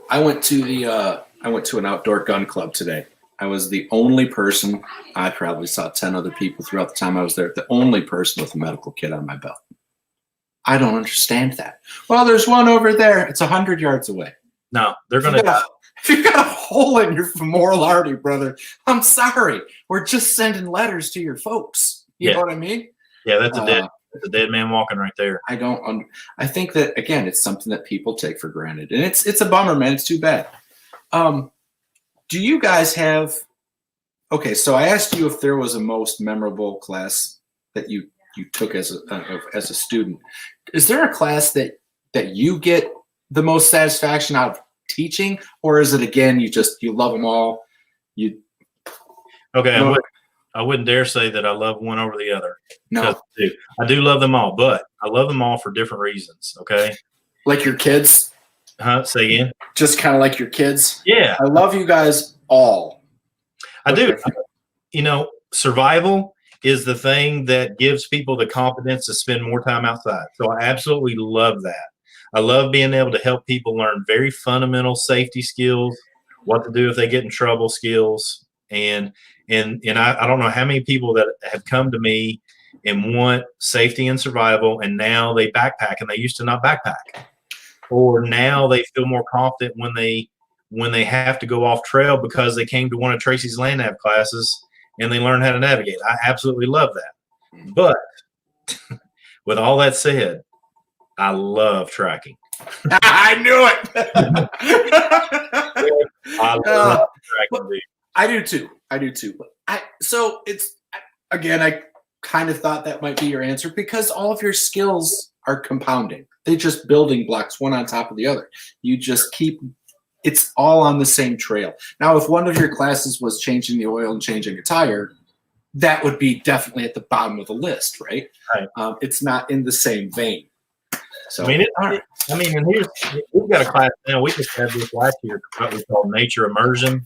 I went to an outdoor gun club today. I was the only person. I probably saw 10 other people throughout the time I was there. The only person with a medical kit on my belt. I don't understand that. Well, there's one over there. It's 100 yards away. No, they're going to. If you got a hole in your femoral artery, brother, I'm sorry. We're just sending letters to your folks. You know what I mean? Yeah, that's a dead man walking right there. I think that, again, it's something that people take for granted, and it's a bummer, man. It's too bad. Do you guys have? Okay, so I asked you if there was a most memorable class that you took as a student. Is there a class that you get the most satisfaction out of teaching, or is it, again, you love them all? Okay, I wouldn't dare say that I love one over the other. No, I do love them all, but I love them all for different reasons. Okay, like your kids. Say again. Just kind of like your kids. Yeah, I love you guys all. I do. Survival is the thing that gives people the confidence to spend more time outside. So I absolutely love that. I love being able to help people learn very fundamental safety skills, what to do if they get in trouble skills. And I don't know how many people that have come to me and want safety and survival, and now they backpack and they used to not backpack. Or now they feel more confident when they have to go off trail because they came to one of Tracy's land nav classes and they learn how to navigate. I absolutely love that. But with all that said, I love tracking. I knew it. I love tracking. Dude. I do too. So it's, again, I kind of thought that might be your answer because all of your skills are compounding. They're just building blocks one on top of the other. You just it's all on the same trail. Now, if one of your classes was changing the oil and changing a tire, that would be definitely at the bottom of the list, right? Right. It's not in the same vein. So, and we've got a class now. We just had this last year, what we call Nature Immersion.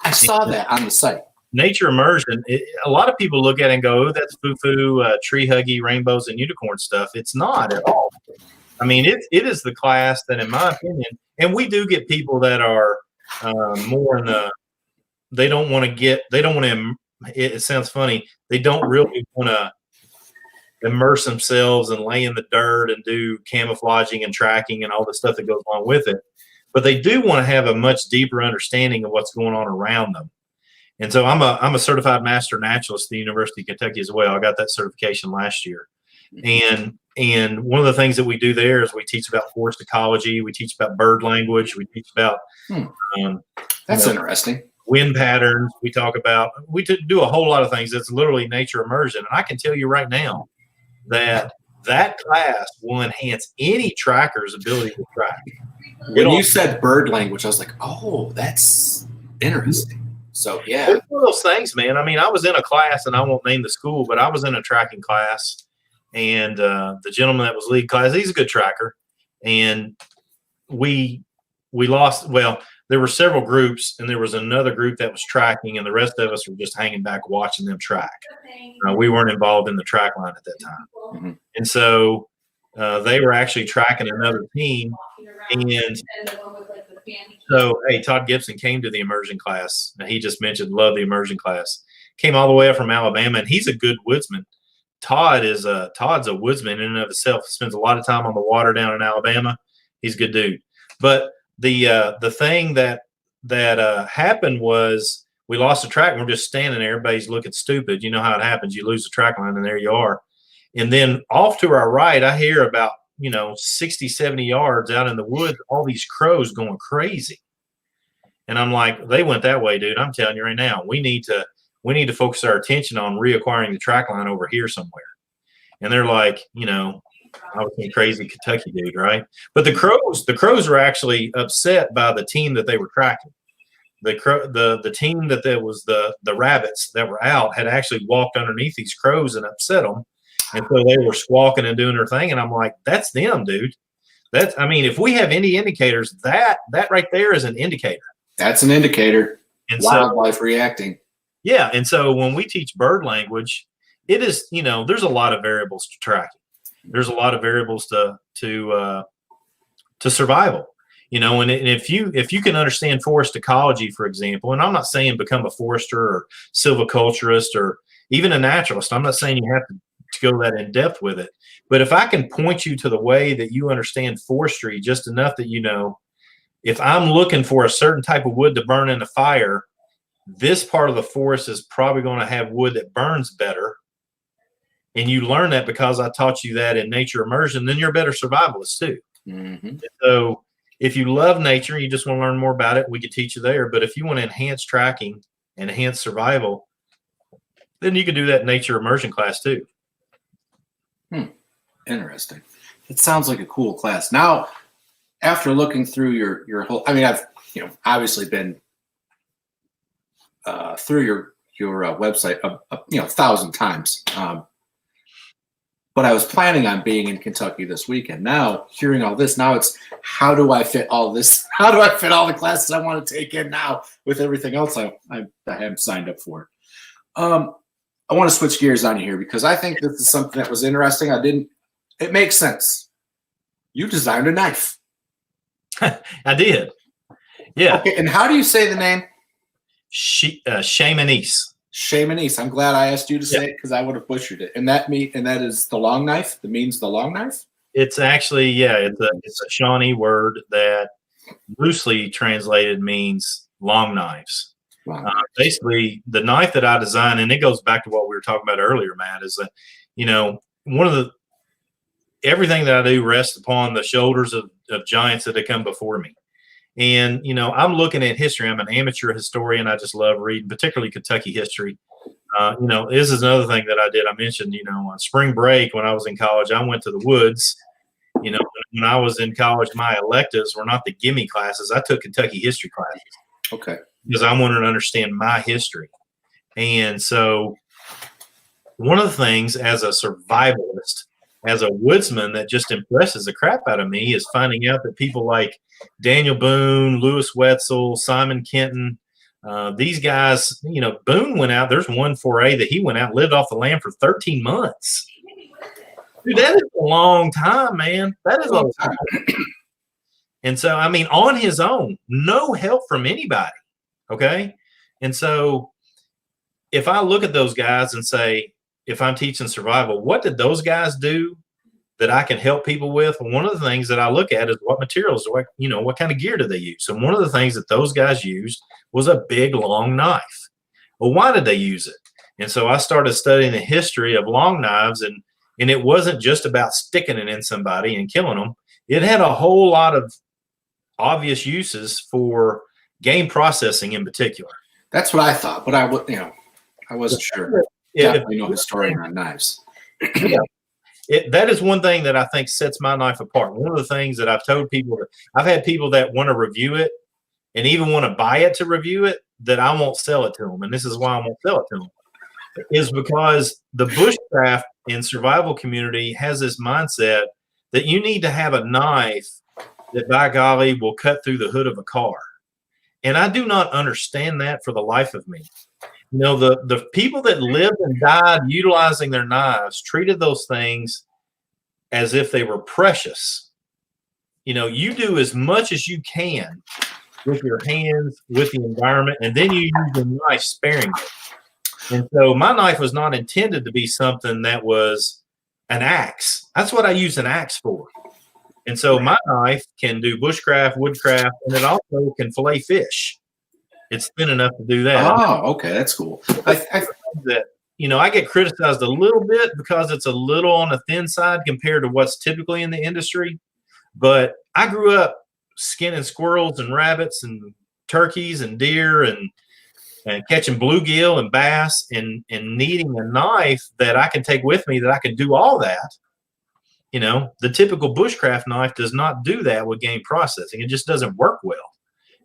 I saw that on the site. Nature Immersion, a lot of people look at it and go, oh, that's foo-foo, tree huggy, rainbows, and unicorn stuff. It's not at all. I mean, it is the class that, in my opinion, and we do get people that are more in the, it sounds funny, they don't really want to immerse themselves and lay in the dirt and do camouflaging and tracking and all the stuff that goes along with it. But they do want to have a much deeper understanding of what's going on around them. And so I'm a certified master naturalist at the University of Kentucky as well. I got that certification last year. And one of the things that we do there is we teach about forest ecology, we teach about bird language, we teach about that's interesting. Wind patterns. We do a whole lot of things. It's literally nature immersion. And I can tell you right now that class will enhance any tracker's ability to track. When you said bird language, I was like, oh, that's interesting. So, yeah. It's one of those things, man. I mean, I was in a class, and I won't name the school, but I was in a tracking class, and the gentleman that was lead class, he's a good tracker, and we lost. Well, there were several groups, and there was another group that was tracking, and the rest of us were just hanging back watching them track. We weren't involved in the track line at that time. Mm-hmm. And so they were actually tracking another team, and so, hey, Todd Gibson came to the immersion class. Now, he just mentioned love the immersion class. Came all the way up from Alabama, and he's a good woodsman. Todd's a woodsman in and of himself. Spends a lot of time on the water down in Alabama. He's a good dude. But the thing that happened was we lost the track. And we're just standing there. Everybody's looking stupid. You know how it happens. You lose the track line, and there you are. And then off to our right, I hear about 60, 70 yards out in the woods, all these crows going crazy. And I'm like, they went that way, dude. I'm telling you right now, we need to focus our attention on reacquiring the track line over here somewhere. And they're like, I was a crazy Kentucky dude, right? But the crows were actually upset by the team that they were tracking. the team that there was the rabbits that were out had actually walked underneath these crows and upset them, and so they were squawking and doing their thing. And I'm like, that's them, dude. I mean, if we have any indicators, that right there is an indicator. That's an indicator. And wildlife reacting. Yeah, and so when we teach bird language, it is, there's a lot of variables to tracking. There's a lot of variables to survival. And if you can understand forest ecology, for example, and I'm not saying become a forester or silviculturist or even a naturalist. I'm not saying you have to go that in depth with it. But if I can point you to the way that you understand forestry just enough that if I'm looking for a certain type of wood to burn in a fire, this part of the forest is probably going to have wood that burns better. And you learn that because I taught you that in nature immersion, then you're a better survivalist too. Mm-hmm. So if you love nature, you just want to learn more about it, we could teach you there. But if you want to enhance tracking and enhance survival, then you can do that nature immersion class too. Interesting. It sounds like a cool class. Now, after looking through your whole, I mean, I've obviously been through your website 1,000 times. But I was planning on being in Kentucky this weekend. Now, hearing all this, now it's how do I fit all this? How do I fit all the classes I want to take in now with everything else I haven't signed up for? I want to switch gears on you here because I think this is something that was interesting. It makes sense. You designed a knife. I did. Yeah. Okay, and how do you say the name? Cockiness. Cockiness. I'm glad I asked you to say it because I would have butchered it. And that is the long knife. That means the long knife. It's actually it's a Shawnee word that loosely translated means long knives. Wow. Basically, the knife that I designed, and it goes back to what we were talking about earlier, Matt, is that everything that I do rests upon the shoulders of giants that have come before me. And, I'm looking at history. I'm an amateur historian. I just love reading, particularly Kentucky history. This is another thing that I did. I mentioned, on spring break when I was in college, I went to the woods. When I was in college, my electives were not the gimme classes. I took Kentucky history classes. Okay. Because I wanted to understand my history. And so one of the things as a survivalist, as a woodsman, that just impresses the crap out of me is finding out that people like Daniel Boone, Lewis Wetzel, Simon Kenton, these guys, Boone went out. There's one 4A that he went out and lived off the land for 13 months. Dude, that is a long time, man. That is a long time. And so, I mean, on his own, no help from anybody. Okay. And so if I look at those guys and say, if I'm teaching survival, what did those guys do that I can help people with? One of the things that I look at is what materials, what kind of gear do they use? And one of the things that those guys used was a big, long knife. Well, why did they use it? And so I started studying the history of long knives, and it wasn't just about sticking it in somebody and killing them. It had a whole lot of obvious uses for game processing in particular. That's what I thought, but I wasn't sure. Definitely no historian on knives. That is one thing that I think sets my knife apart. One of the things that I've told people, I've had people that want to review it and even want to buy it to review it, that I won't sell it to them. And this is why I won't sell it to them, is because the bushcraft and survival community has this mindset that you need to have a knife that, by golly, will cut through the hood of a car. And I do not understand that for the life of me. The people that lived and died utilizing their knives treated those things as if they were precious. You do as much as you can with your hands, with the environment, and then you use the knife sparingly. And so my knife was not intended to be something that was an axe. That's what I use an axe for. And so my knife can do bushcraft, woodcraft, and it also can fillet fish. It's thin enough to do that. Oh, okay, that's cool. I get criticized a little bit because it's a little on the thin side compared to what's typically in the industry. But I grew up skinning squirrels and rabbits and turkeys and deer and catching bluegill and bass and needing a knife that I can take with me that I can do all that. The typical bushcraft knife does not do that with game processing. It just doesn't work well.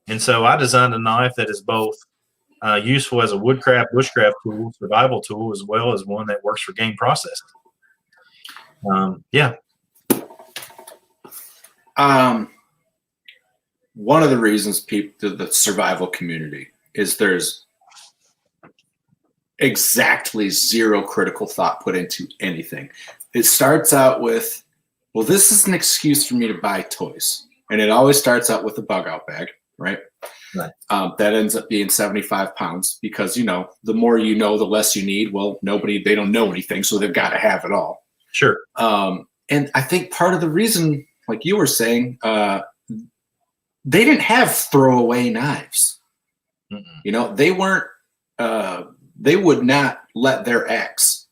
And so I designed a knife that is both useful as a woodcraft, bushcraft tool, survival tool, as well as one that works for game processing. Yeah. One of the reasons the survival community is there's exactly zero critical thought put into anything. It starts out with, well, this is an excuse for me to buy toys. And it always starts out with a bug out bag, right? Right. That ends up being 75 pounds because, the more you know, the less you need. Well, they don't know anything, so they've got to have it all. Sure. And I think part of the reason, like you were saying, they didn't have throwaway knives. Mm-mm. They weren't, they would not let their axe,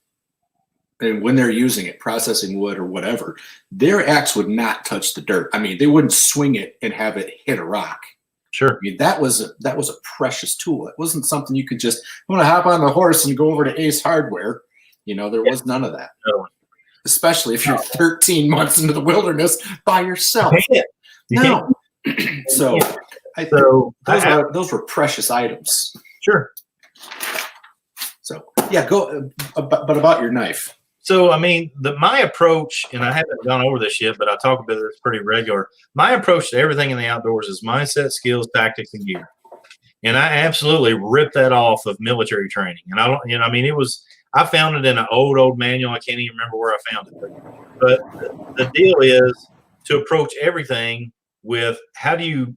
and when they're using it, processing wood or whatever, their axe would not touch the dirt. I mean, they wouldn't swing it and have it hit a rock. Sure. I mean, that was a precious tool. It wasn't something you could just, I'm going to hop on the horse and go over to Ace Hardware. There was none of that. No. Especially if you're 13 months into the wilderness by yourself. No. So, those were precious items. Sure. So yeah, but about your knife. So I mean, my approach, and I haven't gone over this yet, but I talk about this pretty regular. My approach to everything in the outdoors is mindset, skills, tactics, and gear. And I absolutely ripped that off of military training. And I found it in an old manual. I can't even remember where I found it. But the deal is to approach everything with how do you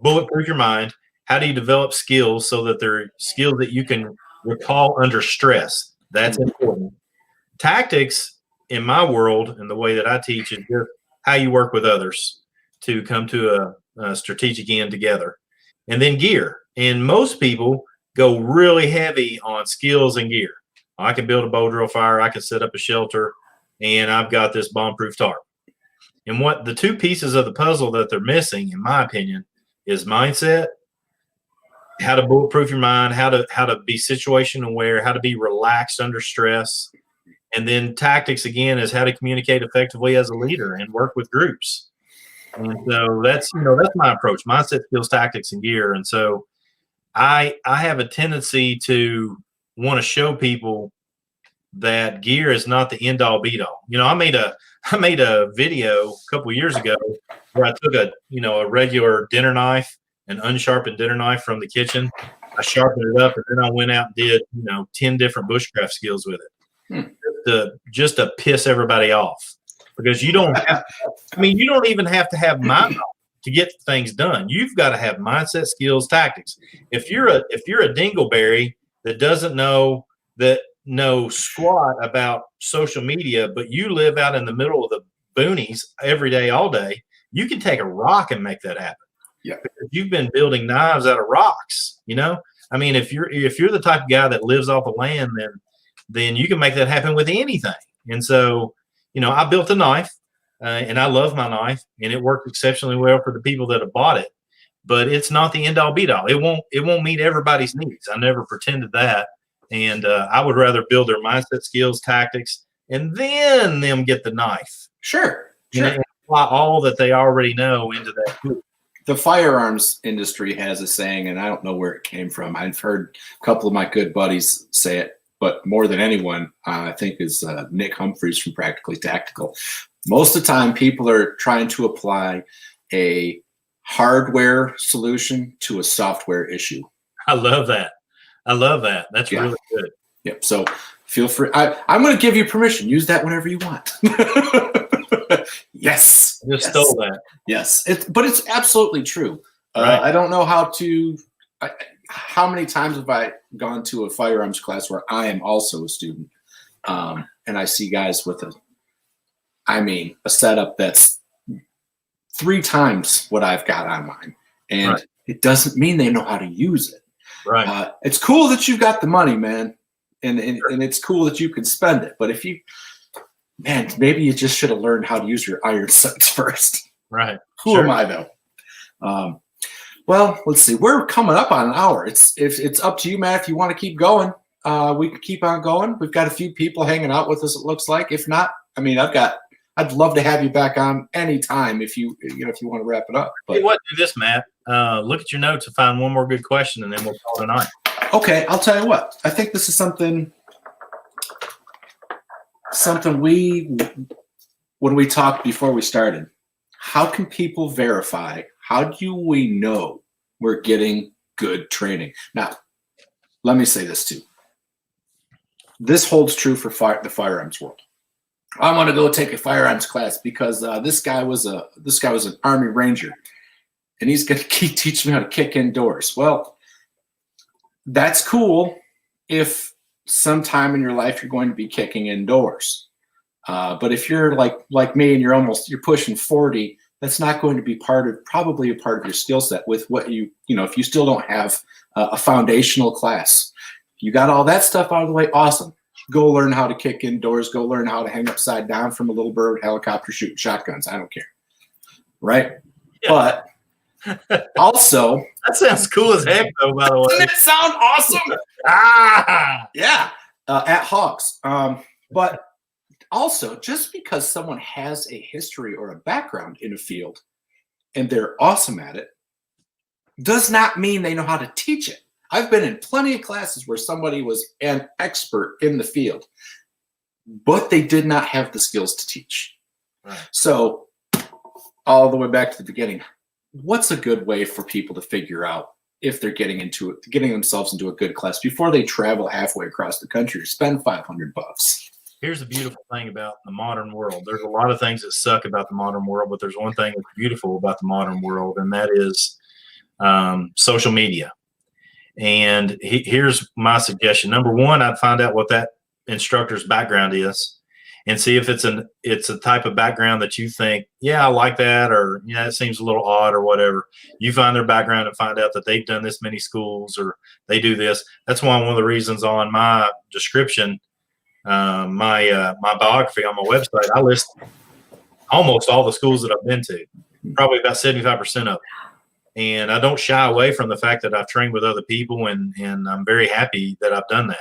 bulletproof your mind? How do you develop skills so that they're skills that you can recall under stress? That's important. Tactics in my world and the way that I teach is just how you work with others to come to a strategic end together. And then gear. And most people go really heavy on skills and gear. I can build a bow drill fire. I can set up a shelter, and I've got this bomb-proof tarp. And what the two pieces of the puzzle that they're missing, in my opinion, is mindset, how to bulletproof your mind, how to be situation aware, how to be relaxed under stress. And then tactics, again, is how to communicate effectively as a leader and work with groups. And so that's my approach: mindset, skills, tactics, and gear. And so I have a tendency to want to show people that gear is not the end all be all. I made a video a couple of years ago where I took a regular dinner knife, an unsharpened dinner knife from the kitchen. I sharpened it up, and then I went out and did 10 different bushcraft skills with it. Just to piss everybody off, because you don't even have to have mind to get things done. You've got to have mindset, skills, tactics. If you're a dingleberry that doesn't know squat about social media, but you live out in the middle of the boonies every day, all day, you can take a rock and make that happen. Yeah. Because you've been building knives out of rocks, I mean, if you're the type of guy that lives off the land, then you can make that happen with anything. And so, I built a knife, and I love my knife, and it worked exceptionally well for the people that have bought it. But it's not the end all be all. It won't meet everybody's needs. I never pretended that. And I would rather build their mindset, skills, tactics, and then them get the knife. Sure. And apply all that they already know into that tool. The firearms industry has a saying, and I don't know where it came from. I've heard a couple of my good buddies say it, but more than anyone, I think is Nick Humphreys from Practically Tactical. Most of the time, people are trying to apply a hardware solution to a software issue. I love that. That's really good. Yep. So feel free. I'm going to give you permission. Use that whenever you want. Yes. I just stole that. Yes. But it's absolutely true. Right. I don't know how many times have I gone to a firearms class where I am also a student, and I see guys with a setup that's 3 times what I've got on mine, and It doesn't mean they know how to use it. Right. It's cool that you've got the money, man, and it's cool that you can spend it. But maybe you just should have learned how to use your iron sights first. Right. Who am I though? Well, let's see. We're coming up on an hour. It's up to you, Matt. If you want to keep going, we can keep on going. We've got a few people hanging out with us, it looks like. If not, I'd love to have you back on anytime if you want to wrap it up. But do this, Matt. look at your notes and find one more good question, and then we'll call it a night. Okay, I'll tell you what. I think this is something when we talked before we started. How can people verify? How do we know we're getting good training? Now, let me say this too. This holds true for the firearms world. I want to go take a firearms class because this guy was an Army Ranger, and he's going to teach me how to kick indoors. Well, that's cool if sometime in your life you're going to be kicking indoors. But if you're like me and you're pushing 40, that's not going to be probably a part of your skill set with what if you still don't have a foundational class. You got all that stuff out of the way. Awesome. Go learn how to kick indoors. Go learn how to hang upside down from a little bird helicopter shooting shotguns. I don't care. Right? Yeah. But also, that sounds cool as heck, though, by the way. Doesn't it sound awesome? Yeah. At Hogs. But also, just because someone has a history or a background in a field and they're awesome at it does not mean they know how to teach it. I've been in plenty of classes where somebody was an expert in the field, but they did not have the skills to teach. Right. So all the way back to the beginning, what's a good way for people to figure out if they're getting themselves into a good class before they travel halfway across the country or spend $500? Here's the beautiful thing about the modern world. There's a lot of things that suck about the modern world, but there's one thing that's beautiful about the modern world, and that is social media. And here's my suggestion. Number one, I'd find out what that instructor's background is and see if it's a type of background that you think, yeah, I like that, or yeah, it seems a little odd or whatever. You find their background and find out that they've done this many schools or they do this. That's why one of the reasons on my description, my biography on my website, I list almost all the schools that I've been to, probably about 75% of them. And I don't shy away from the fact that I've trained with other people, and I'm very happy that I've done that.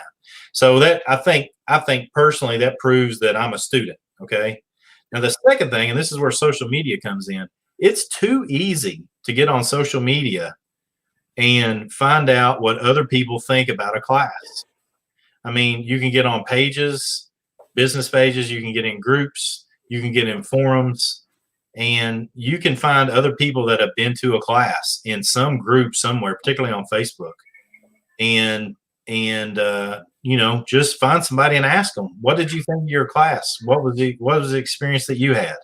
So that I think personally that proves that I'm a student. Okay. Now the second thing, and this is where social media comes in, it's too easy to get on social media and find out what other people think about a class. I mean, you can get on pages, business pages, you can get in groups, you can get in forums, and you can find other people that have been to a class in some group somewhere, particularly on Facebook. And just find somebody and ask them, what did you think of your class? What was the experience that you had?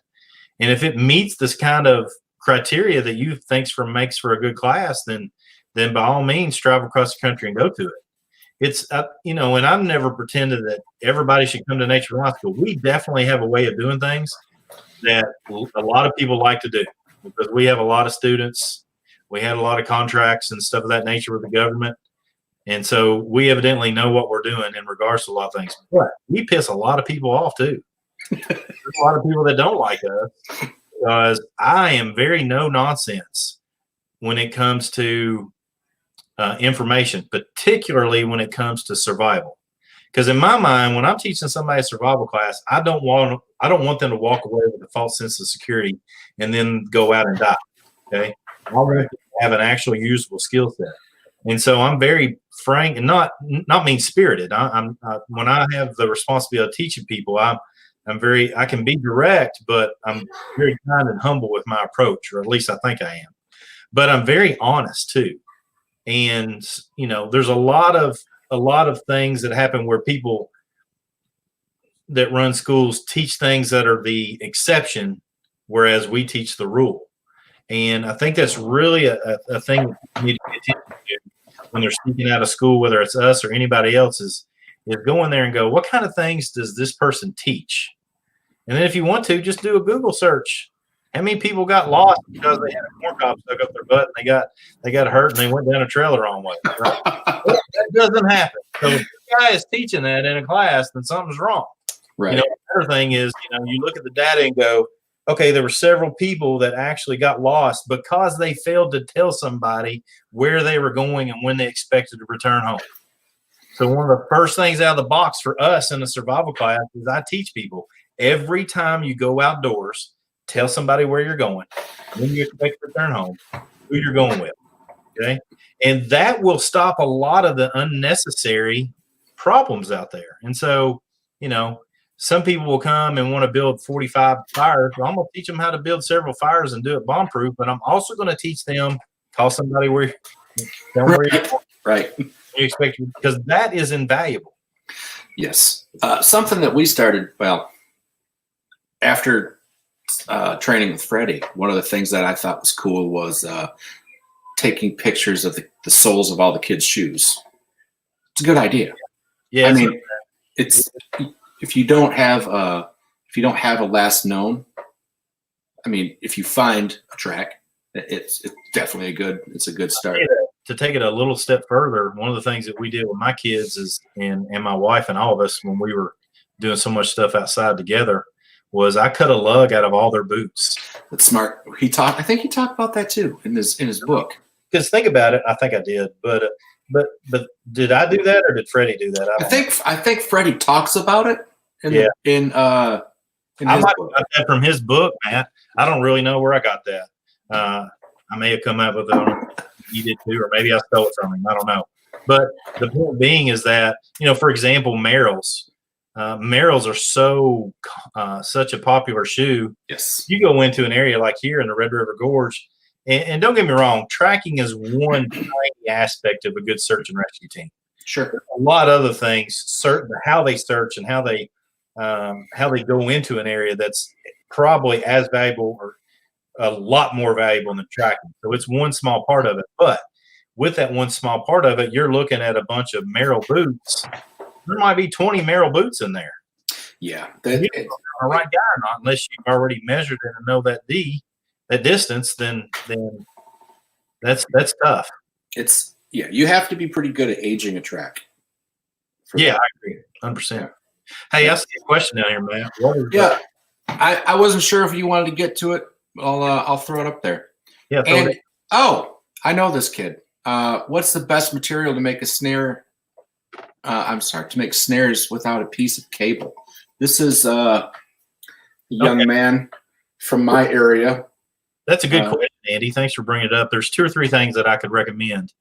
And if it meets this kind of criteria that you think makes for a good class, then by all means, travel across the country and go to it. It's, and I've never pretended that everybody should come to Nature Reliance School. We definitely have a way of doing things that a lot of people like to do because we have a lot of students. We had a lot of contracts and stuff of that nature with the government. And so we evidently know what we're doing in regards to a lot of things. But we piss a lot of people off too. There's a lot of people that don't like us because I am very no nonsense when it comes to information, particularly when it comes to survival. Because in my mind, when I'm teaching somebody a survival class, I don't want them to walk away with a false sense of security and then go out and die. Okay, I want them to have an actual usable skill set. And so I'm very frank and not mean spirited. When I have the responsibility of teaching people, I can be direct, but I'm very kind and humble with my approach, or at least I think I am. But I'm very honest too. And there's a lot of things that happen where people that run schools teach things that are the exception, whereas we teach the rule. And I think that's really a thing that people need to pay attention to when they're speaking out of school, whether it's us or anybody else, is go in there and go, what kind of things does this person teach? And then if you want to, just do a Google search. How many people got lost because they had a corn cob stuck up their butt and they got hurt and they went down a trail the wrong way? Right? That doesn't happen. So if the guy is teaching that in a class, then something's wrong. Right. The other thing is, you look at the data and go, okay, there were several people that actually got lost because they failed to tell somebody where they were going and when they expected to return home. So one of the first things out of the box for us in a survival class is I teach people every time you go outdoors, tell somebody where you're going, when you expect to return home, who you're going with. Okay. And that will stop a lot of the unnecessary problems out there. And so, some people will come and want to build 45 fires. Well, I'm going to teach them how to build several fires and do it bomb proof, but I'm also going to teach them, call somebody where Right. you expect, because that is invaluable. Yes. Something that we started, after training with Freddie, one of the things that I thought was cool was taking pictures of the soles of all the kids' shoes. It's a good idea. Yeah. I mean, it's if you don't have a last known. I mean, if you find a track, it's definitely a good start. To take it a little step further, one of the things that we did with my kids is, and my wife and all of us, when we were doing so much stuff outside together, was I cut a lug out of all their boots. That's smart. I think he talked about that too in his book. Because think about it, I think I did, but did I do that or did Freddie do that? I think Freddie talks about it in his I might have got that from his book, man. I don't really know where I got that. I may have come up with it. He did too, or maybe I stole it from him. I don't know. But the point being is that, for example, Merrells. Merrells are such a popular shoe. Yes. You go into an area like here in the Red River Gorge, and don't get me wrong, tracking is one tiny aspect of a good search and rescue team. Sure. A lot of other things, how they search and how they go into an area, that's probably as valuable or a lot more valuable than tracking. So it's one small part of it. But with that one small part of it, you're looking at a bunch of Merrell boots. There might be 20 Merrell boots in there. Yeah. You don't know the right guy or not, unless you've already measured it and know that distance, then that's tough. You have to be pretty good at aging a track. Yeah, I agree. 100%. Hey, I see a question down here, man. I wasn't sure if you wanted to get to it. I'll throw it up there. Yeah. I know this kid. What's the best material to make a snare? To make snares without a piece of cable. This is a young man from my area. That's a good question, Andy. Thanks for bringing it up. There's 2 or 3 things that I could recommend.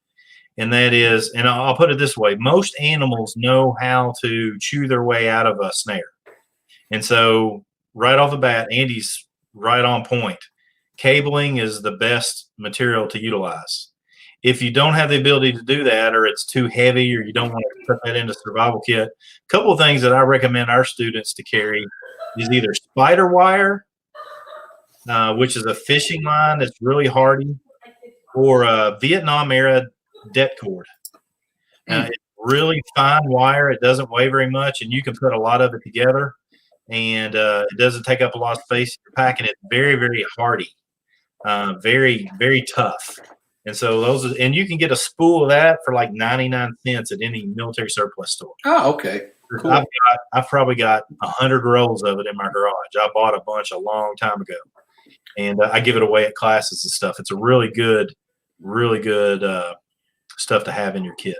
And that is, and I'll put it this way, most animals know how to chew their way out of a snare. And so right off the bat, Andy's right on point. Cabling is the best material to utilize. If you don't have the ability to do that, or it's too heavy, or you don't want to put that into survival kit, a couple of things that I recommend our students to carry is either spider wire, which is a fishing line that's really hardy, or a Vietnam era det cord. It's really fine wire. It doesn't weigh very much, and you can put a lot of it together, and it doesn't take up a lot of space in your pack, and it's very, very hardy, very, very tough. And so and you can get a spool of that for like 99 cents at any military surplus store. Oh, okay. Cool. I've probably got 100 rolls of it in my garage. I bought a bunch a long time ago, and I give it away at classes and stuff. It's a really good stuff to have in your kit.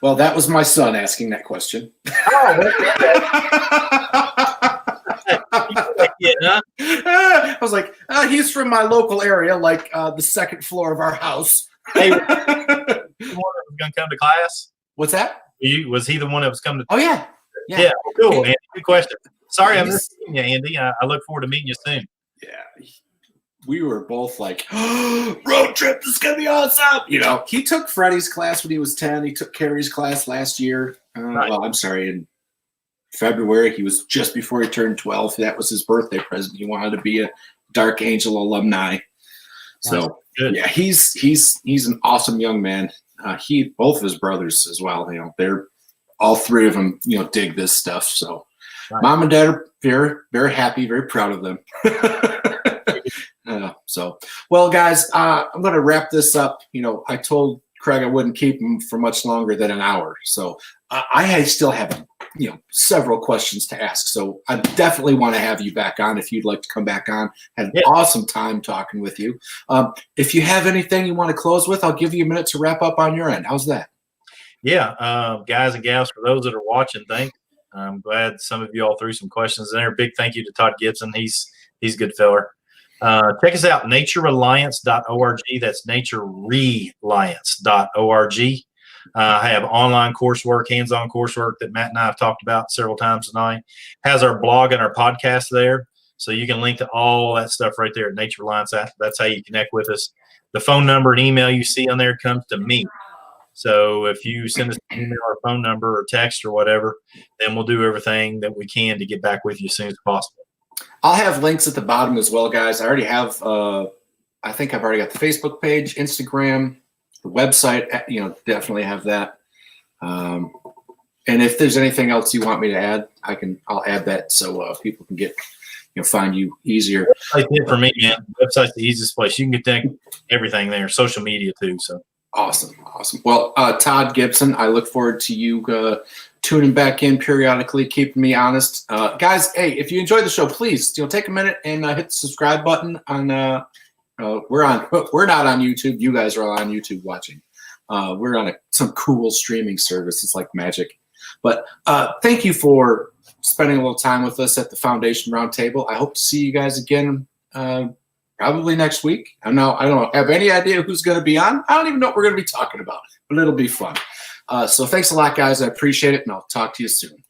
Well, that was my son asking that question. I was like, he's from my local area, like the second floor of our house. Hey, was he the one that was going to come to class? What's that? Was he the one that was coming to? Oh yeah. Yeah. Cool, Andy. Good question. Sorry, I'm missing you, Andy. I look forward to meeting you soon. Yeah. We were both like, road trip, this is going to be awesome. He took Freddie's class when he was 10. He took Carrie's class last year. Right. Well, I'm sorry, in February. He was just before he turned 12. That was his birthday present. He wanted to be a Dark Angel alumni. So, yeah, he's an awesome young man. Both of his brothers as well, they're all 3 of them, dig this stuff. So, right. Mom and Dad are very, very happy, very proud of them. Well, guys, I'm going to wrap this up. I told Craig I wouldn't keep him for much longer than an hour. So I still have, several questions to ask. So I definitely want to have you back on if you'd like to come back on. Had an awesome time talking with you. If you have anything you want to close with, I'll give you a minute to wrap up on your end. How's that? Yeah. Guys and gals, for those that are watching, thanks. I'm glad some of you all threw some questions in there. Big thank you to Todd Gibson. He's a good feller. Check us out, naturereliance.org. That's naturereliance.org. I have online coursework, hands-on coursework that Matt and I have talked about several times tonight. Has our blog and our podcast there. So you can link to all that stuff right there at Nature Reliance. That's how you connect with us. The phone number and email you see on there comes to me. So if you send us an email or phone number or text or whatever, then we'll do everything that we can to get back with you as soon as possible. I'll have links at the bottom as well, guys. I already have, I think I've already got the Facebook page, Instagram, the website, definitely have that. And if there's anything else you want me to add, I'll add that so people can get, find you easier. Website's it for me, man. Website's the easiest place. You can get everything there, social media too. So awesome. Well, Todd Gibson, I look forward to you tuning back in periodically, keeping me honest. Guys, hey, if you enjoyed the show, please take a minute and hit the subscribe button. We're not on YouTube. You guys are on YouTube watching. We're on some cool streaming service. It's like magic. But thank you for spending a little time with us at the Foundation Roundtable. I hope to see you guys again probably next week. I don't have any idea who's going to be on. I don't even know what we're going to be talking about, but it'll be fun. So thanks a lot, guys. I appreciate it, and I'll talk to you soon.